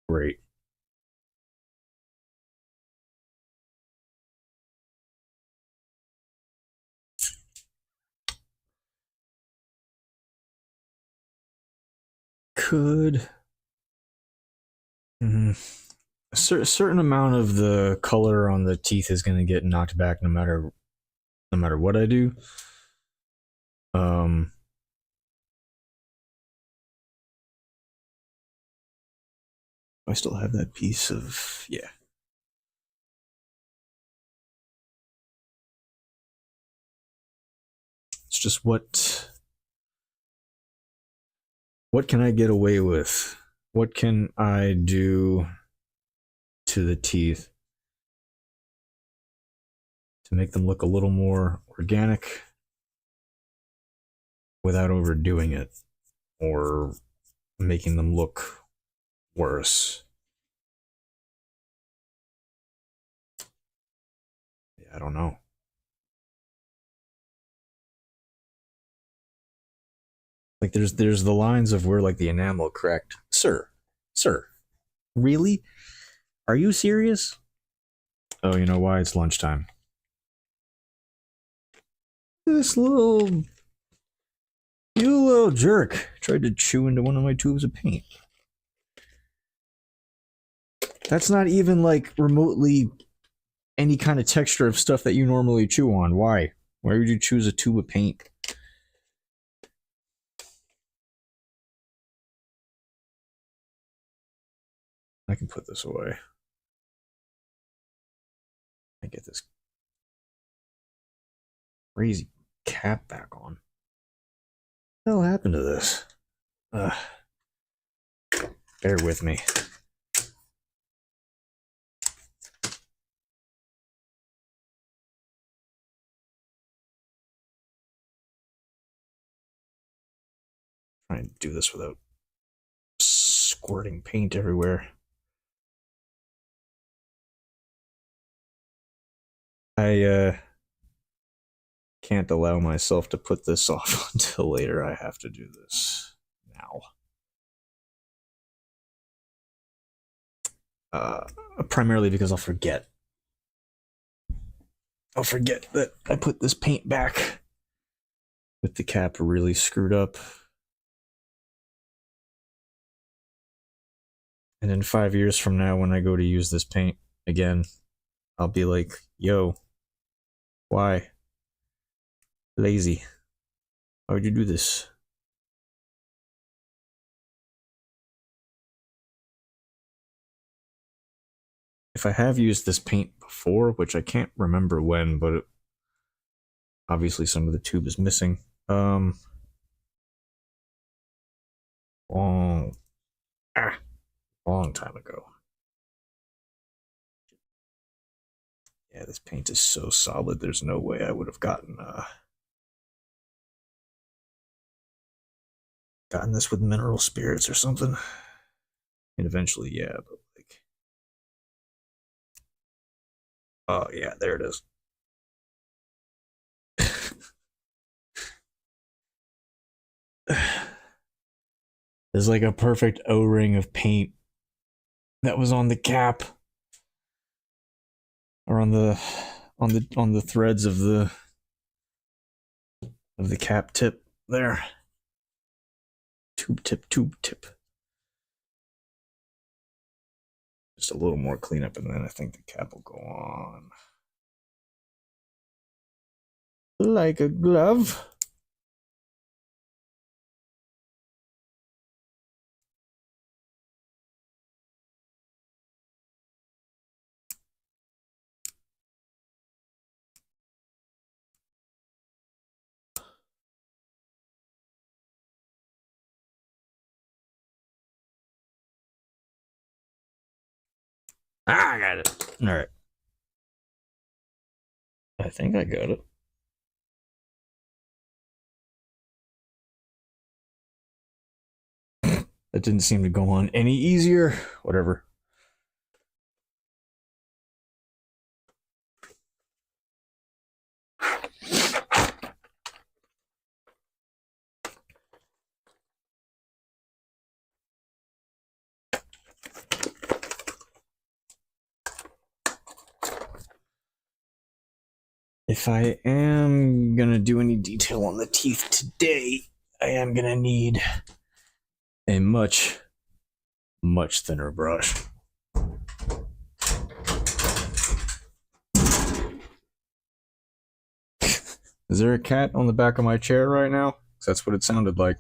great. Could a certain amount of the color on the teeth is going to get knocked back no matter what I do. I still have that piece of yeah. It's just what can I get away with? What can I do to the teeth to make them look a little more organic without overdoing it or making them look worse? Yeah, I don't know. Like there's the lines of where like the enamel cracked. Sir, really? Are you serious? Oh, you know why? It's lunchtime. This little you little jerk tried to chew into one of my tubes of paint. That's not even like remotely any kind of texture of stuff that you normally chew on. Why? Why would you choose a tube of paint? I can put this away. I get this crazy cap back on. What the hell happened to this? Bear with me. Trying to do this without squirting paint everywhere. I can't allow myself to put this off until later. I have to do this now. Primarily because I'll forget. I'll forget that I put this paint back with the cap really screwed up. And in 5 years from now, when I go to use this paint again, I'll be like, yo, why? Lazy. Why would you do this? If I have used this paint before, which I can't remember when, but obviously some of the tube is missing. Long time ago. Yeah, this paint is so solid. There's no way I would have gotten this with mineral spirits or something. And eventually, yeah, but like, oh yeah, there it is. There's like a perfect O-ring of paint that was on the cap or on the threads of the cap tip there. Tube tip, tube tip. Just a little more cleanup, and then I think the cap will go on. Like a glove. Ah, I got it. All right. I think I got it. That didn't seem to go on any easier. Whatever. If I am gonna do any detail on the teeth today, I am gonna need a much, much thinner brush. Is there a cat on the back of my chair right now? 'Cause that's what it sounded like.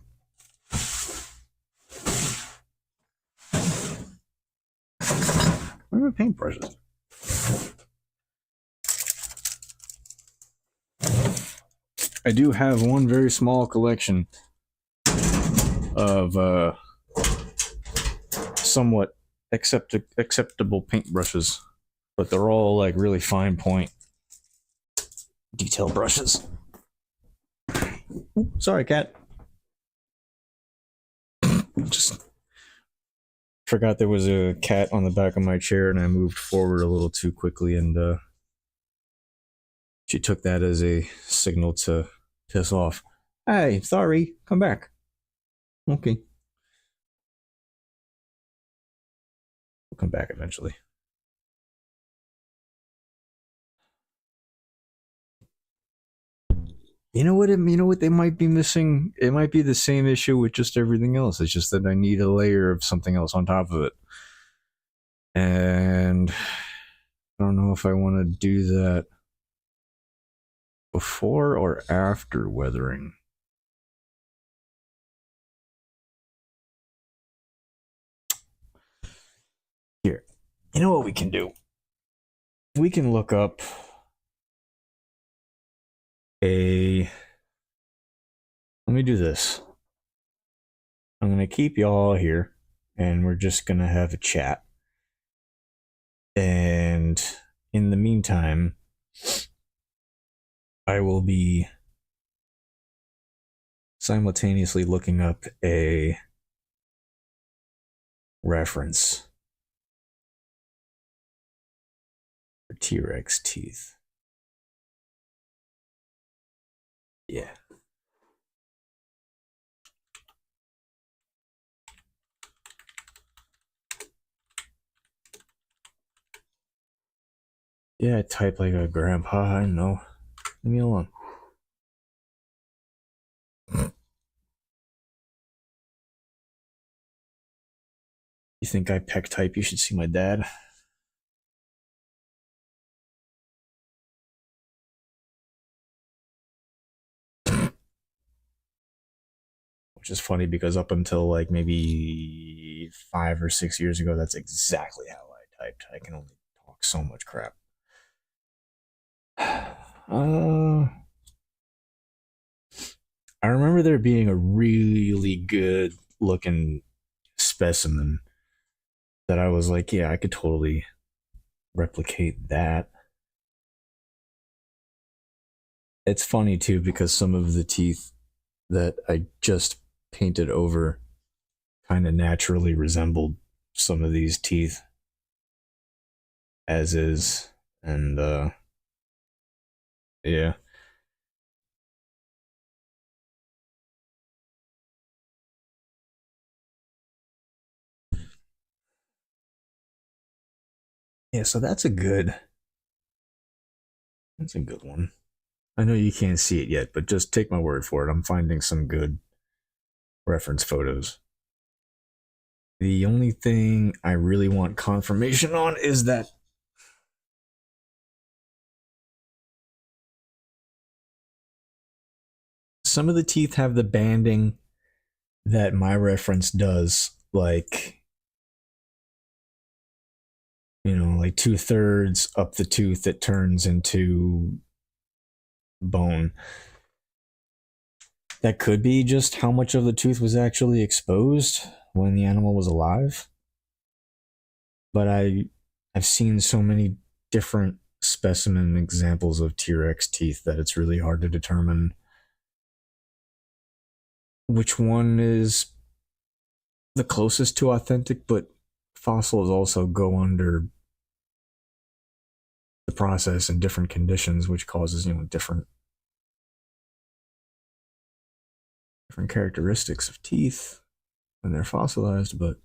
Where are my paintbrushes? I do have one very small collection of somewhat acceptable paintbrushes, but they're all like really fine point detail brushes. Ooh, sorry, cat. Just forgot there was a cat on the back of my chair, and I moved forward a little too quickly, and she took that as a signal to piss off. Hey, sorry, come back. Okay. We'll come back eventually. You know what they might be missing? It might be the same issue with just everything else. It's just that I need a layer of something else on top of it. And I don't know if I want to do that before or after weathering. Here. You know what we can do? We can look up let me do this. I'm going to keep y'all here, and we're just going to have a chat. And in the meantime, I will be simultaneously looking up a reference for T-Rex teeth. Yeah. Yeah, I type like a grandpa. I know. Leave me alone. You think I peck type? You should see my dad. Which is funny because up until like maybe 5 or 6 years ago, that's exactly how I typed. I can only talk so much crap. I remember there being a really good looking specimen that I was like, yeah, I could totally replicate that. It's funny too because some of the teeth that I just painted over kind of naturally resembled some of these teeth as is, and yeah. Yeah, so that's a good one. I know you can't see it yet, but just take my word for it. I'm finding some good reference photos. The only thing I really want confirmation on is that some of the teeth have the banding that my reference does, like, like 2/3 up the tooth that turns into bone. That could be just how much of the tooth was actually exposed when the animal was alive. But I've seen so many different specimen examples of T-Rex teeth that it's really hard to determine which one is the closest to authentic, but fossils also go under the process in different conditions, which causes, different characteristics of teeth when they're fossilized, but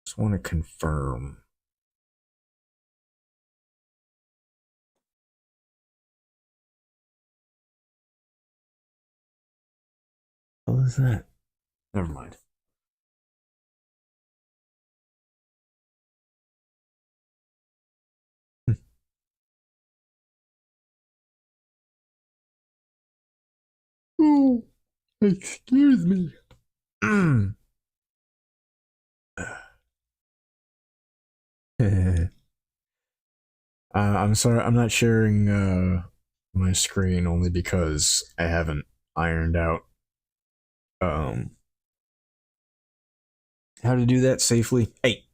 just want to confirm. What is that? Never mind. Oh, excuse me. I'm sorry, I'm not sharing my screen only because I haven't ironed out um, how to do that safely. Hey,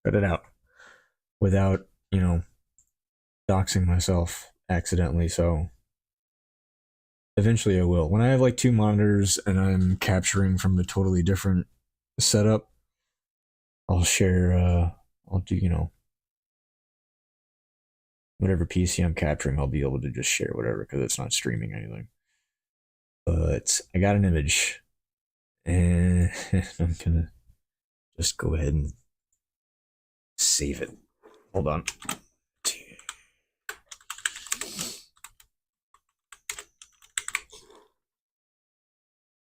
cut it out without, doxing myself accidentally. So eventually I will. When I have like two monitors and I'm capturing from a totally different setup, I'll share, I'll do, whatever PC I'm capturing, I'll be able to just share whatever because it's not streaming anything. But I got an image and I'm gonna just go ahead and save it. Hold on.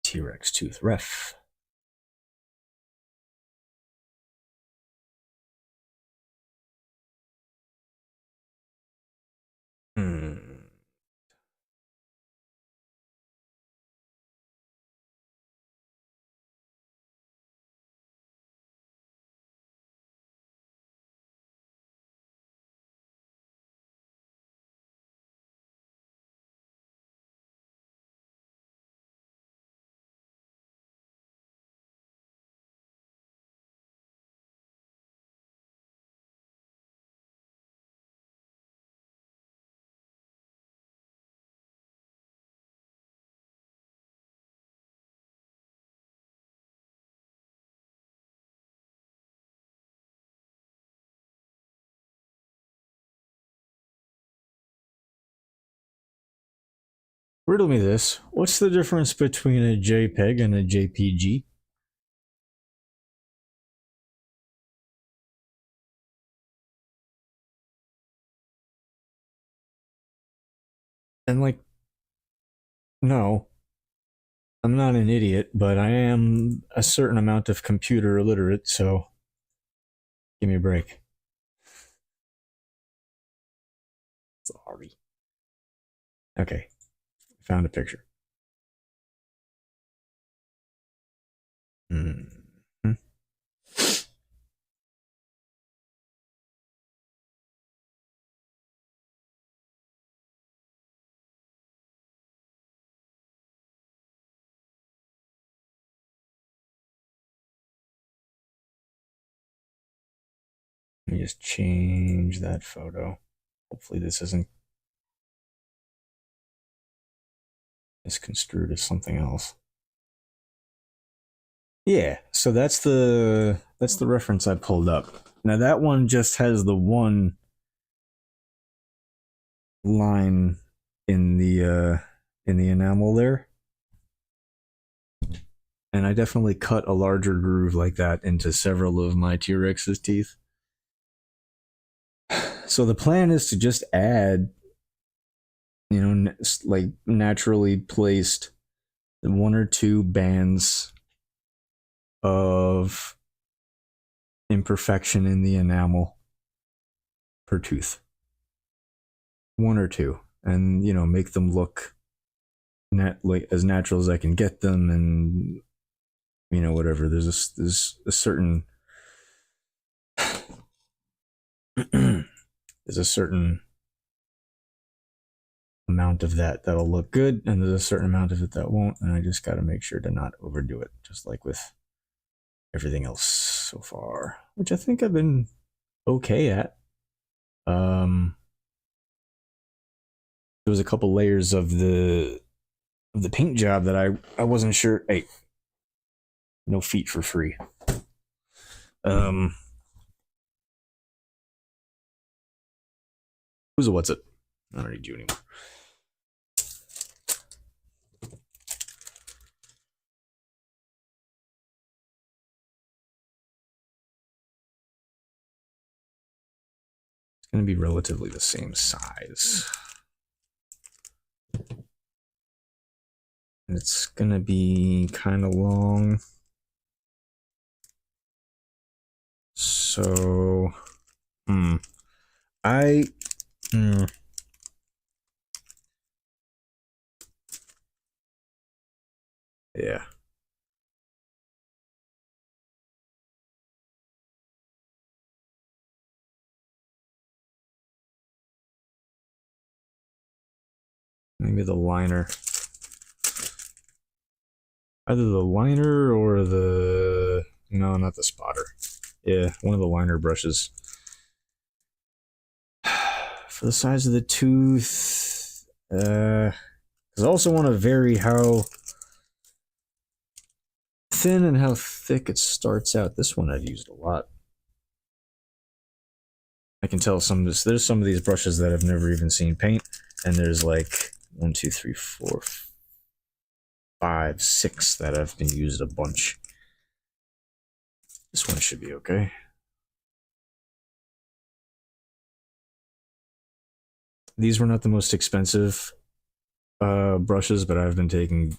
T-Rex tooth ref. Hmm. Riddle me this. What's the difference between a JPEG and a JPG? And like, no, I'm not an idiot, but I am a certain amount of computer illiterate, so give me a break. Sorry. Okay, found a picture. Mm-hmm. Let me just change that photo. Hopefully this isn't misconstrued as something else. Yeah, so that's the reference I pulled up. Now that one just has the one line in the enamel there. And I definitely cut a larger groove like that into several of my T-Rex's teeth. So the plan is to just add, like naturally placed one or two bands of imperfection in the enamel per tooth. One or two. And, make them look as natural as I can get them, and, whatever. There's a certain there's a certain amount of that'll look good, and there's a certain amount of it that won't, and I just got to make sure to not overdo it, just like with everything else so far, which I think I've been okay at. There was a couple layers of the paint job that I wasn't sure. Hey, no feet for free. What's it? I don't need you anymore. It's going to be relatively the same size. And it's going to be kind of long. So, yeah. Maybe the liner. Either the liner or no, not the spotter. Yeah, one of the liner brushes. For the size of the tooth, because I also want to vary how thin and how thick it starts out. This one I've used a lot. I can tell there's some of these brushes that I've never even seen paint, and there's like 1, 2, 3, 4, 5, 6 that have been used a bunch. This one should be okay. These were not the most expensive brushes, but I've been taking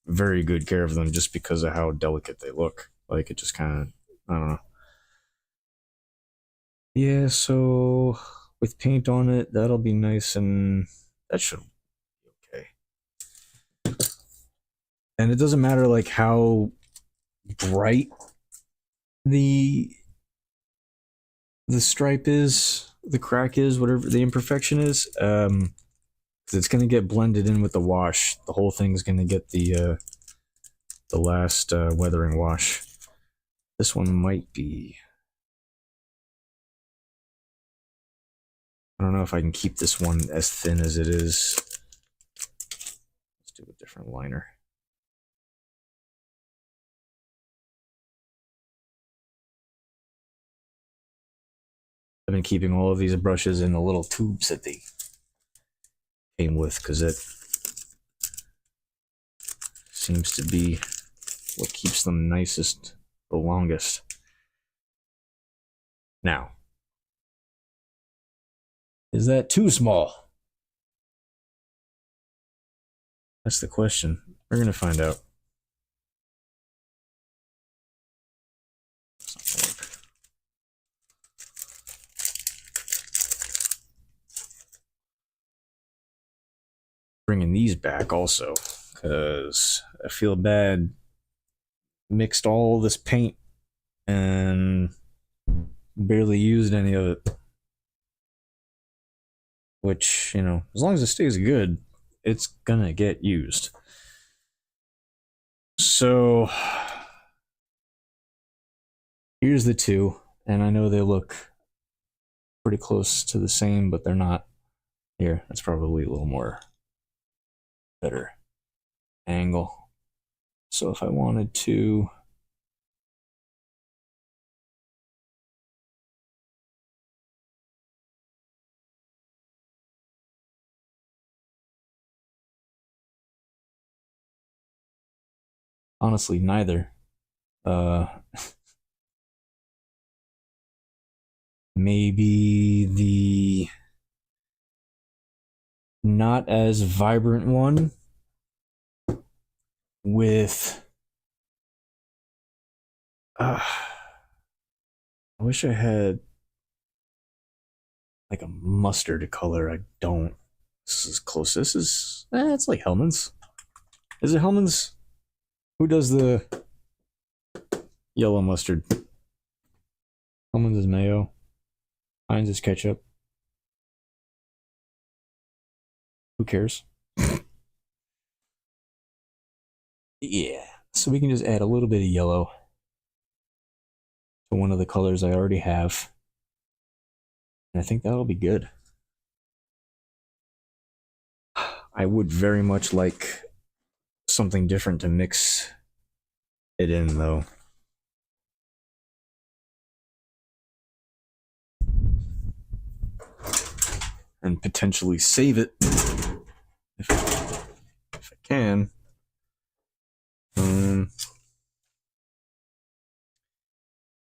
very good care of them just because of how delicate they look. Like, it just kind of, I don't know. Yeah, so with paint on it, that'll be nice, and that should be okay. And it doesn't matter like how bright the stripe is, the crack is, whatever the imperfection is, because it's going to get blended in with the wash. The whole thing's going to get the last weathering wash. This one might be, I don't know if I can keep this one as thin as it is. Let's do a different liner. I've been keeping all of these brushes in the little tubes that they came with, because it seems to be what keeps them nicest the longest. Now, is that too small? That's the question. We're going to find out. Bringing these back also, because I feel bad. Mixed all this paint and barely used any of it. Which, as long as it stays good, it's gonna get used. So here's the two, and I know they look pretty close to the same, but they're not. Here, that's probably a little more better angle. So if I wanted to, honestly, neither. Maybe the not as vibrant one with I wish I had like a mustard color. I don't. This is close. This is it's like Hellman's. Is it Hellman's? Who does the yellow mustard? Hellman's is mayo. Heinz is ketchup. Who cares? Yeah. So we can just add a little bit of yellow to one of the colors I already have. And I think that'll be good. I would very much like something different to mix it in, though. And potentially save it if I can.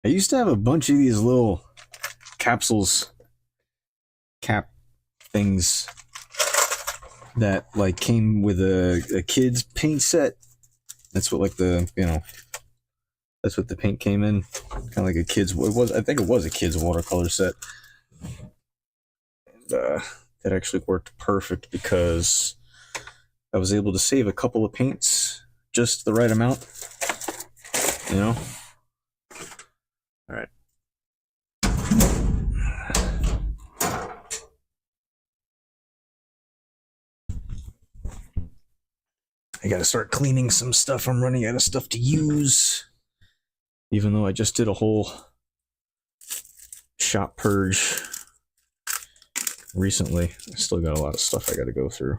I used to have a bunch of these little capsules, cap things that like came with a kid's paint set. That's what like that's what the paint came in, kind of like a kid's. I think it was a kid's watercolor set. And, that actually worked perfect because I was able to save a couple of paints, just the right amount. You know. All right. I gotta start cleaning some stuff. I'm running out of stuff to use. Even though I just did a whole shop purge recently, I still got a lot of stuff I gotta go through.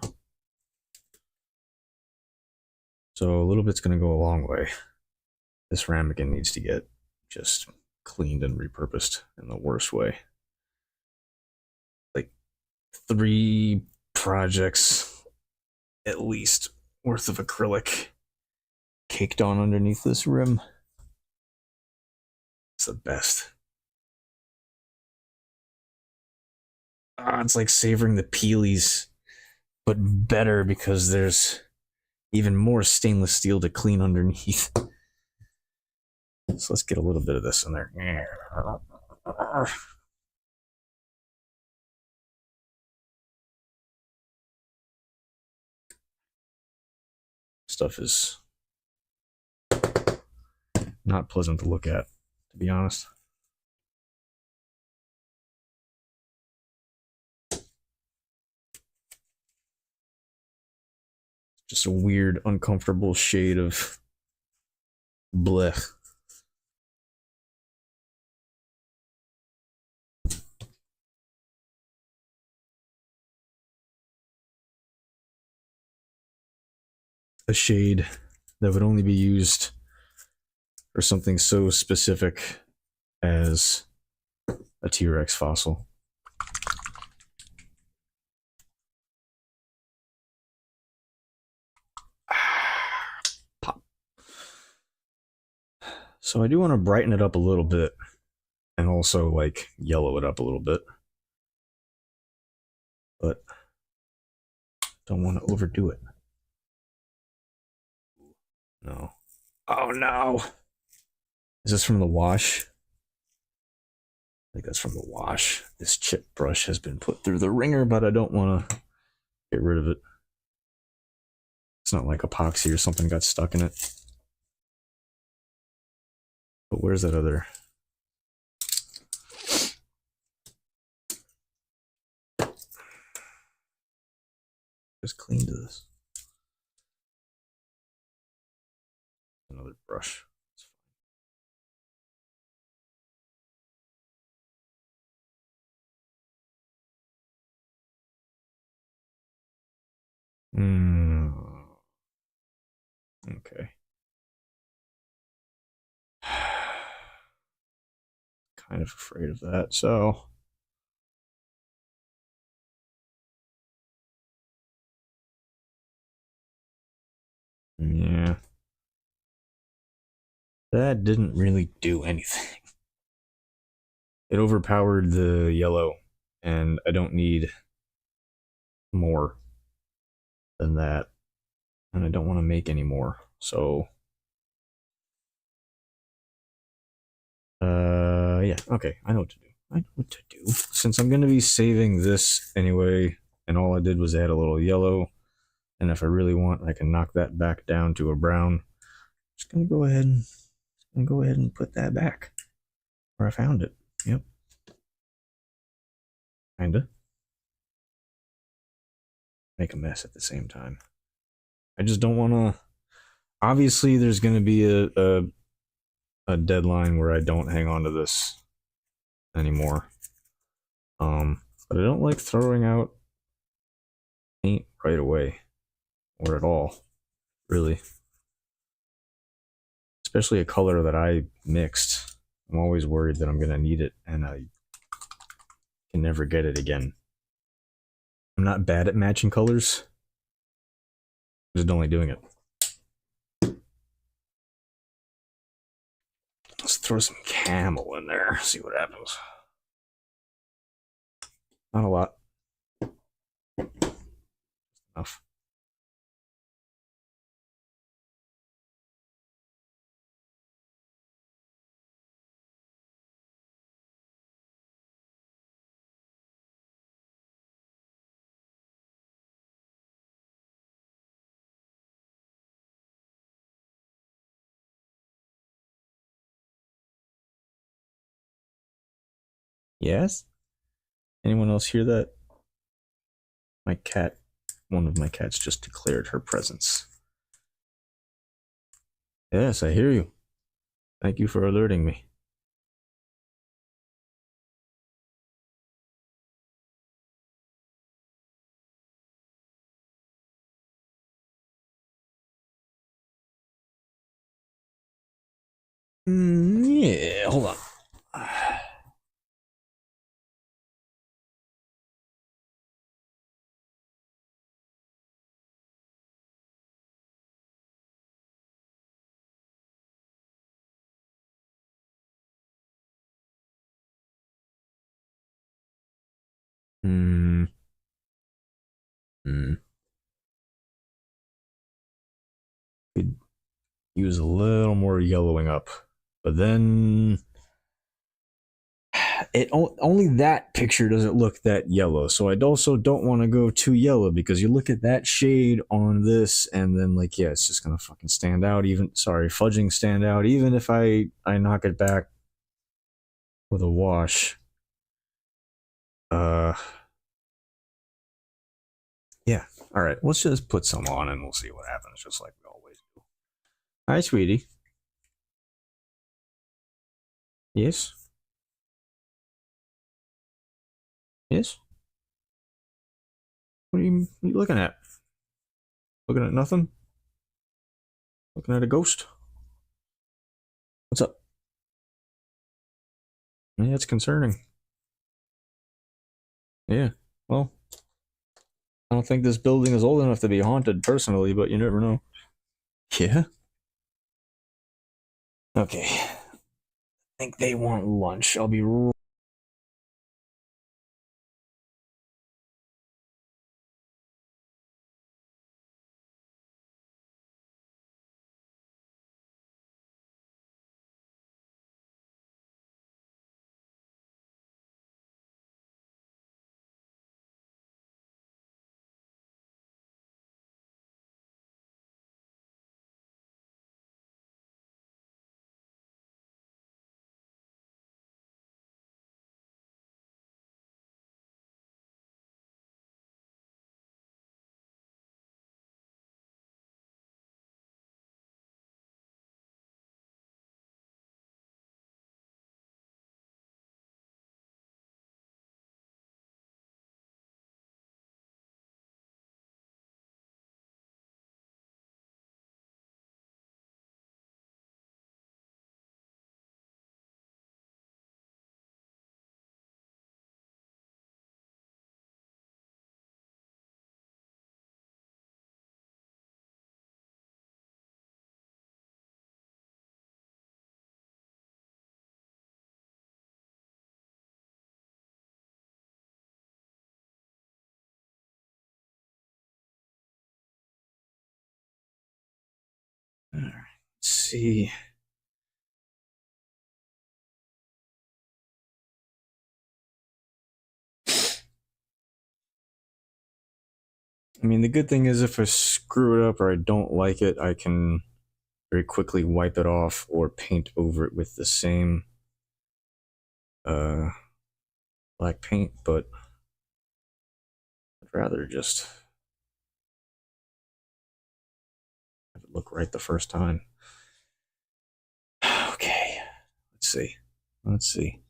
So a little bit's gonna go a long way. This ramekin needs to get just cleaned and repurposed in the worst way. Like 3 projects at least worth of acrylic caked on underneath this rim. It's the best. It's like savoring the peelies, but better because there's even more stainless steel to clean underneath. So let's get a little bit of this in there. Stuff is not pleasant to look at, to be honest. Just a weird, uncomfortable shade of blech. A shade that would only be used for something so specific as a T-Rex fossil. Pop. So I do want to brighten it up a little bit and also like yellow it up a little bit, but don't want to overdo it. No. Oh no. Is this from the wash? I think that's from the wash. This chip brush has been put through the ringer, but I don't want to get rid of it. It's not like epoxy or something got stuck in it. But where's that other? Just clean to this. Another brush. Okay. Kind of afraid of that, so yeah. That didn't really do anything. It overpowered the yellow, and I don't need more than that. And I don't want to make any more. So, yeah, okay, I know what to do. I know what to do. Since I'm going to be saving this anyway, and all I did was add a little yellow, and if I really want, I can knock that back down to a brown. Just going to go ahead and put that back where I found it. Yep, kinda. Make a mess at the same time. I just don't want to. Obviously, there's going to be a deadline where I don't hang on to this anymore. But I don't like throwing out paint right away or at all, really. Especially a color that I mixed. I'm always worried that I'm going to need it and I can never get it again. I'm not bad at matching colors, I'm just only doing it. Let's throw some camel in there, see what happens. Not a lot. Enough. Yes? Anyone else hear that? My cat, one of my cats just declared her presence. Yes, I hear you. Thank you for alerting me. Yeah, hold on. Hmm. Hmm. Could use a little more yellowing up, but then only that picture doesn't look that yellow. So I also don't want to go too yellow because you look at that shade on this, and then like yeah, it's just gonna fucking stand out. Even sorry, fudging stand out. Even if I knock it back with a wash. Uh, yeah. All right, let's just put some on and we'll see what happens, just like we always do. Hi, sweetie. Yes. Yes. What are you looking at? Looking at nothing? Looking at a ghost? What's up? Yeah, it's concerning. Yeah. Well, I don't think this building is old enough to be haunted personally, but you never know. Yeah. Okay. I think they want lunch. I'll be Let's see. I mean, the good thing is if I screw it up or I don't like it, I can very quickly wipe it off or paint over it with the same black paint, but I'd rather just have it look right the first time. Okay, let's see. Let's see.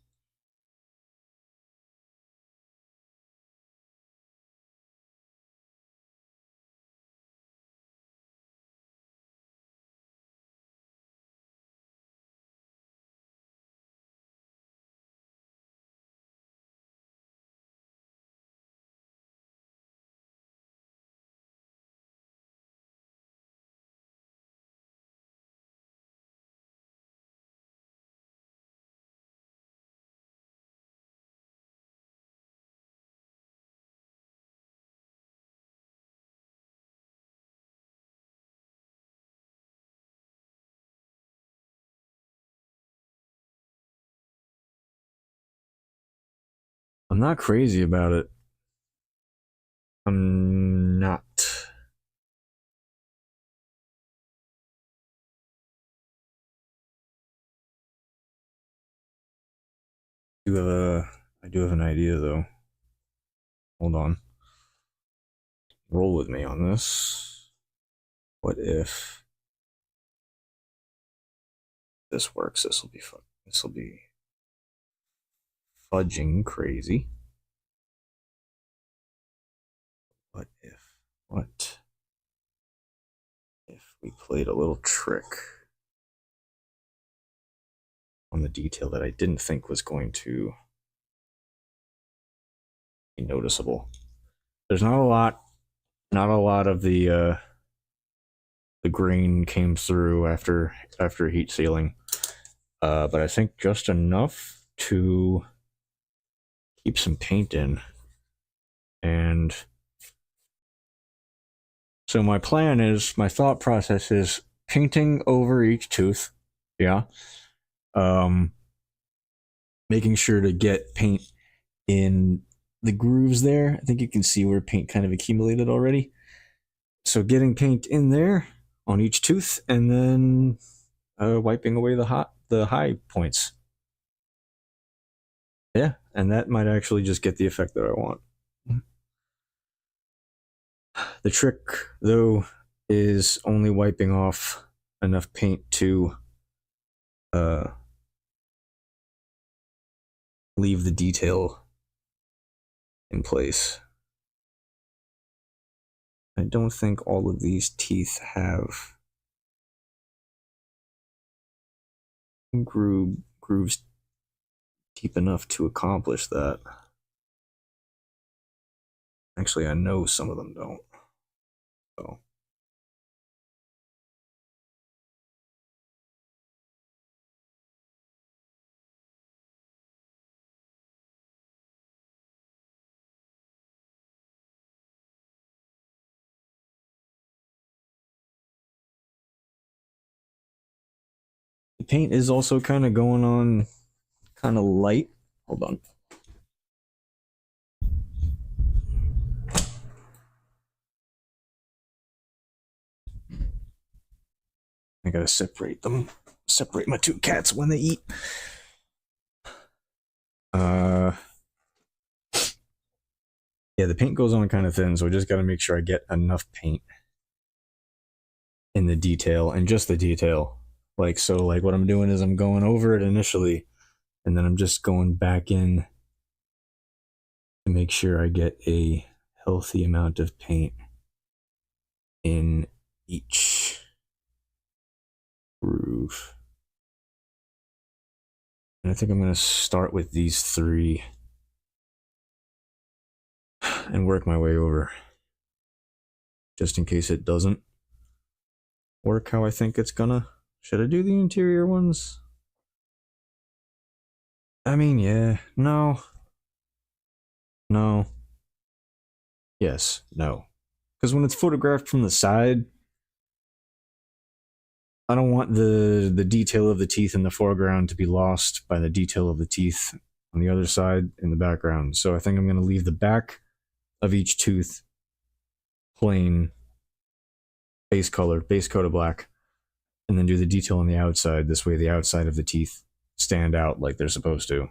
I'm not crazy about it. I'm not. I do have an idea though. Hold on. Roll with me on this. What if this works? This will be fun. This will be fudging crazy. What if we played a little trick on the detail that I didn't think was going to be noticeable? There's not a lot of the grain came through after heat sealing, but I think just enough to keep some paint in. And so my thought process is painting over each tooth, yeah. Um, Making sure to get paint in the grooves there. I think you can see where paint kind of accumulated already. So getting paint in there on each tooth, and then wiping away the high points. Yeah, and that might actually just get the effect that I want. The trick, though, is only wiping off enough paint to leave the detail in place. I don't think all of these teeth have grooves deep enough to accomplish that. Actually, I know some of them don't. So. The paint is also kind of going on kind of light. Hold on. I gotta separate them. Separate my two cats when they eat. Yeah, the paint goes on kind of thin, so I just gotta make sure I get enough paint in the detail and just the detail. Like what I'm doing is I'm going over it initially, and then I'm just going back in to make sure I get a healthy amount of paint in each groove. And I think I'm going to start with these three and work my way over, just in case it doesn't work how I think it's gonna. Should I do the interior ones? I mean, yeah, no, yes, no. Because when it's photographed from the side, I don't want the detail of the teeth in the foreground to be lost by the detail of the teeth on the other side in the background. So I think I'm going to leave the back of each tooth plain base color, base coat of black, and then do the detail on the outside. This way the outside of the teeth stand out like they're supposed to.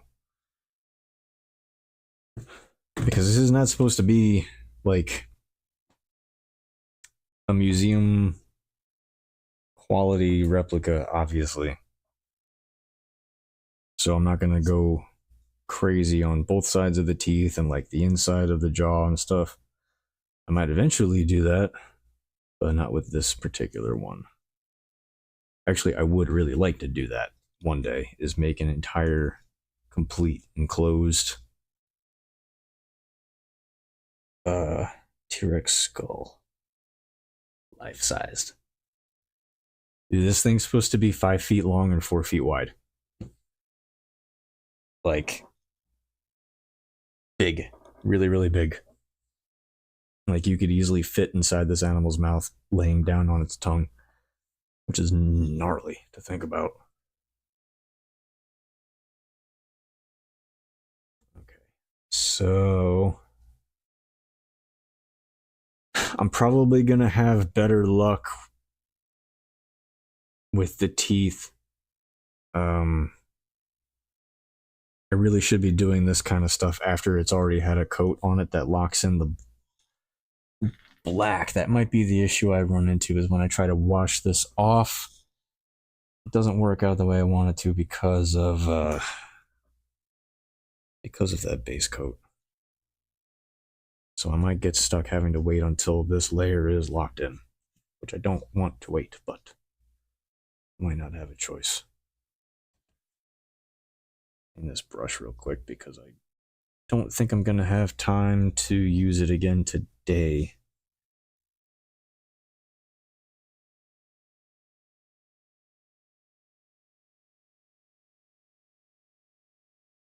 Because this is not supposed to be like a museum quality replica, obviously. So I'm not going to go crazy on both sides of the teeth and like the inside of the jaw and stuff. I might eventually do that, but not with this particular one. Actually, I would really like to do that one day, is make an entire complete enclosed T-Rex skull, life-sized. Dude, this thing's supposed to be 5 feet long and 4 feet wide. Like, big. Really, really big. Like, you could easily fit inside this animal's mouth laying down on its tongue, which is gnarly to think about. Okay. So I'm probably going to have better luck with the teeth. I really should be doing this kind of stuff after it's already had a coat on it that locks in the black. That might be the issue I run into, is when I try to wash this off, it doesn't work out the way I want it to because of that base coat. So I might get stuck having to wait until this layer is locked in, which I don't want to wait, but I might not have a choice. In this brush real quick because I don't think I'm going to have time to use it again today.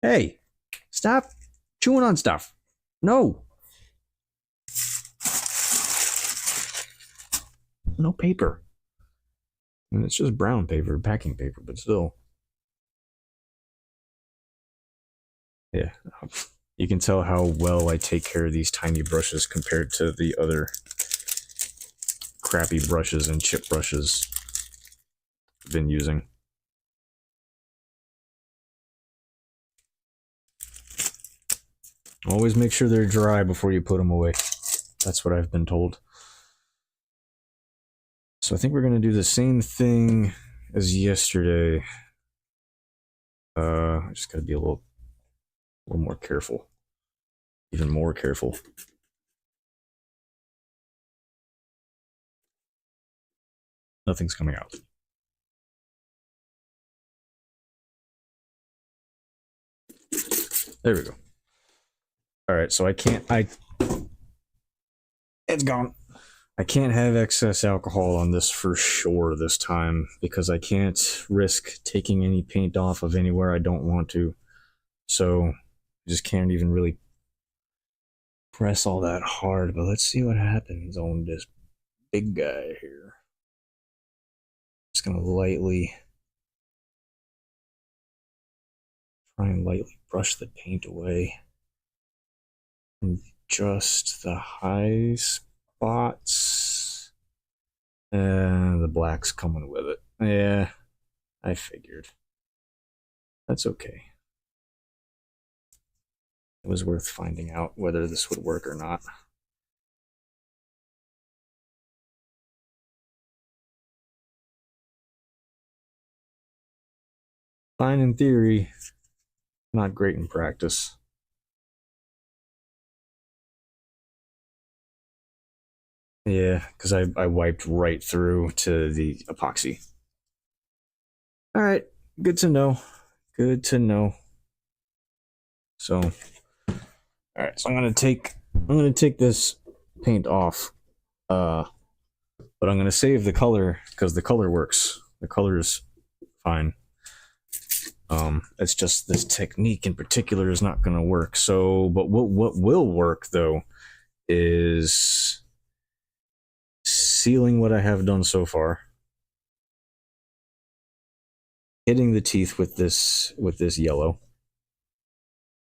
Hey, stop chewing on stuff. No. No paper. And it's just brown paper, packing paper, but still. Yeah, you can tell how well I take care of these tiny brushes compared to the other crappy brushes and chip brushes I've been using. Always make sure they're dry before you put them away. That's what I've been told. So I think we're going to do the same thing as yesterday. I just got to be a little more careful. Even more careful. Nothing's coming out. There we go. All right, so it's gone. I can't have excess alcohol on this for sure this time, because I can't risk taking any paint off of anywhere I don't want to. So I just can't even really press all that hard, but let's see what happens on this big guy here. Just gonna try and lightly brush the paint away. And just the high spots. And the black's coming with it. Yeah, I figured. That's okay. It was worth finding out whether this would work or not. Fine in theory, not great in practice. Yeah, because I wiped right through to the epoxy. All right, good to know. Good to know. So, all right, so I'm gonna take this paint off, but I'm gonna save the color because the color works. The color is fine. It's just this technique in particular is not gonna work. So, but what will work though is sealing what I have done so far. hitting the teeth with this yellow,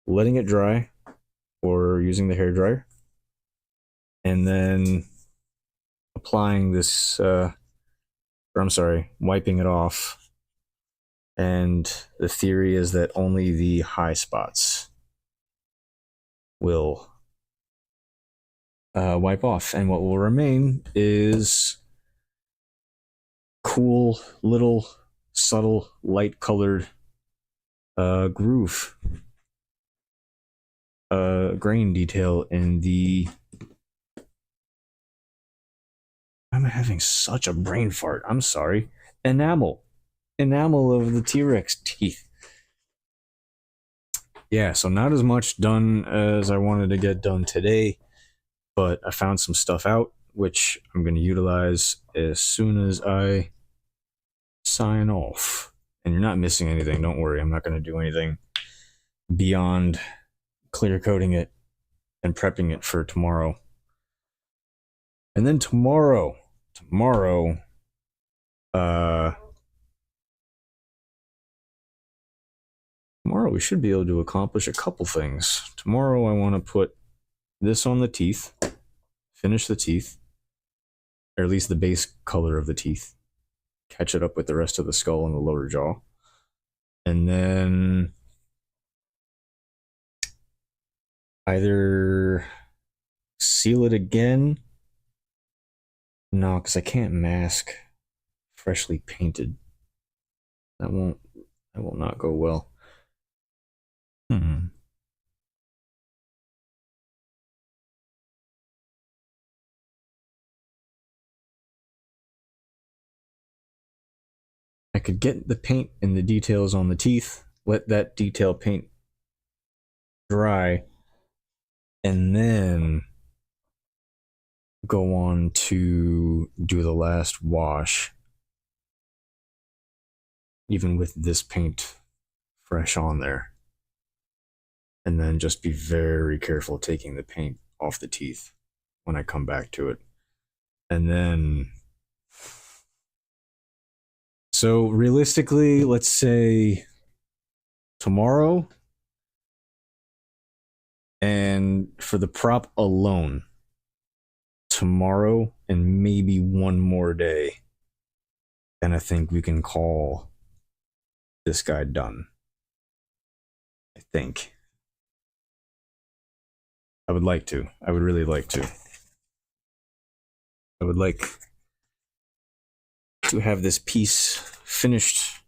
letting it dry, or using the hair dryer, and then applying this. Or I'm sorry, wiping it off. And the theory is that only the high spots will wipe off, and what will remain is cool little subtle light colored groove grain detail in the. I'm having such a brain fart. I'm sorry. Enamel of the T-Rex teeth. Yeah, so not as much done as I wanted to get done today, but I found some stuff out which I'm going to utilize as soon as I sign off. And you're not missing anything. Don't worry. I'm not going to do anything beyond clear coating it and prepping it for tomorrow. And then tomorrow, we should be able to accomplish a couple things. Tomorrow I want to put this on the teeth, finish the teeth, or at least the base color of the teeth, catch it up with the rest of the skull and the lower jaw. And then either seal it again. No, because I can't mask freshly painted. That will not go well. I could get the paint and the details on the teeth, let that detail paint dry, and then go on to do the last wash, even with this paint fresh on there. And then just be very careful taking the paint off the teeth when I come back to it. And then, so realistically, let's say tomorrow, and for the prop alone, tomorrow and maybe one more day, and I think we can call this guy done. I think. I would like to. I would really like to. I would like to have this piece finished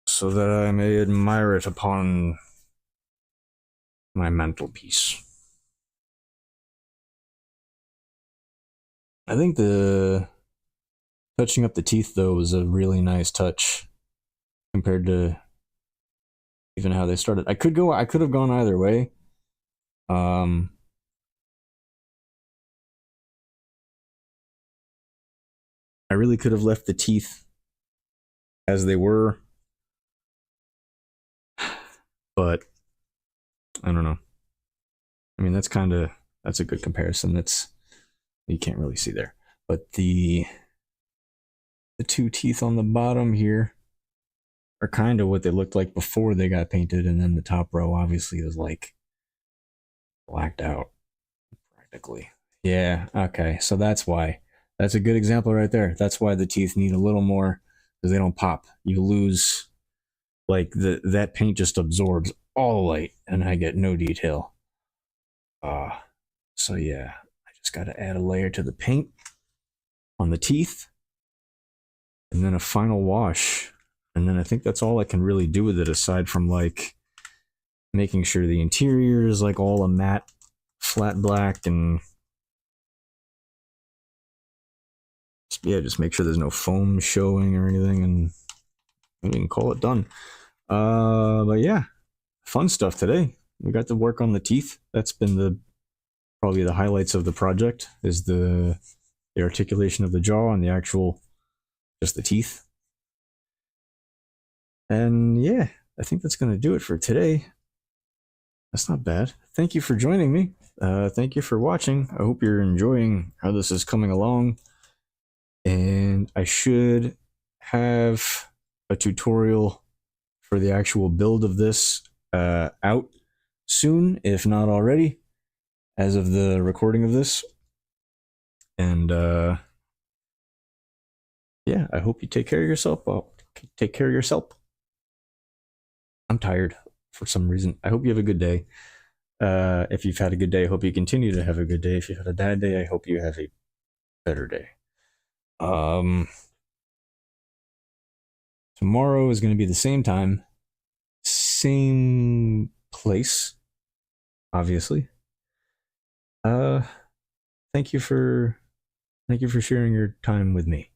so that I may admire it upon my mantelpiece. I think the touching up the teeth, though, was a really nice touch compared to even how they started. I could have gone either way. I really could have left the teeth as they were, but I don't know. I mean, that's a good comparison. That's, you can't really see there, but the two teeth on the bottom here are kind of what they looked like before they got painted, and then the top row obviously is like blacked out practically. Yeah, okay, so that's why. That's a good example right there. That's why the teeth need a little more, because they don't pop. You lose, like, that paint just absorbs all the light, and I get no detail. So yeah, I just got to add a layer to the paint on the teeth, and then a final wash. And then I think that's all I can really do with it, aside from like making sure the interior is like all a matte flat black, and just make sure there's no foam showing or anything, and we can call it done. But yeah, fun stuff today. We got to work on the teeth. That's been probably the highlights of the project, is the articulation of the jaw and the actual just the teeth. And yeah, I think that's going to do it for today. That's not bad. Thank you for joining me. Thank you for watching. I hope you're enjoying how this is coming along. And I should have a tutorial for the actual build of this out soon, if not already, as of the recording of this. And yeah, I hope you take care of yourself. Well, take care of yourself. I'm tired for some reason. I hope you have a good day. If you've had a good day, I hope you continue to have a good day. If you've had a bad day, I hope you have a better day. Tomorrow is going to be the same time, same place, obviously. Uh, thank you for sharing your time with me.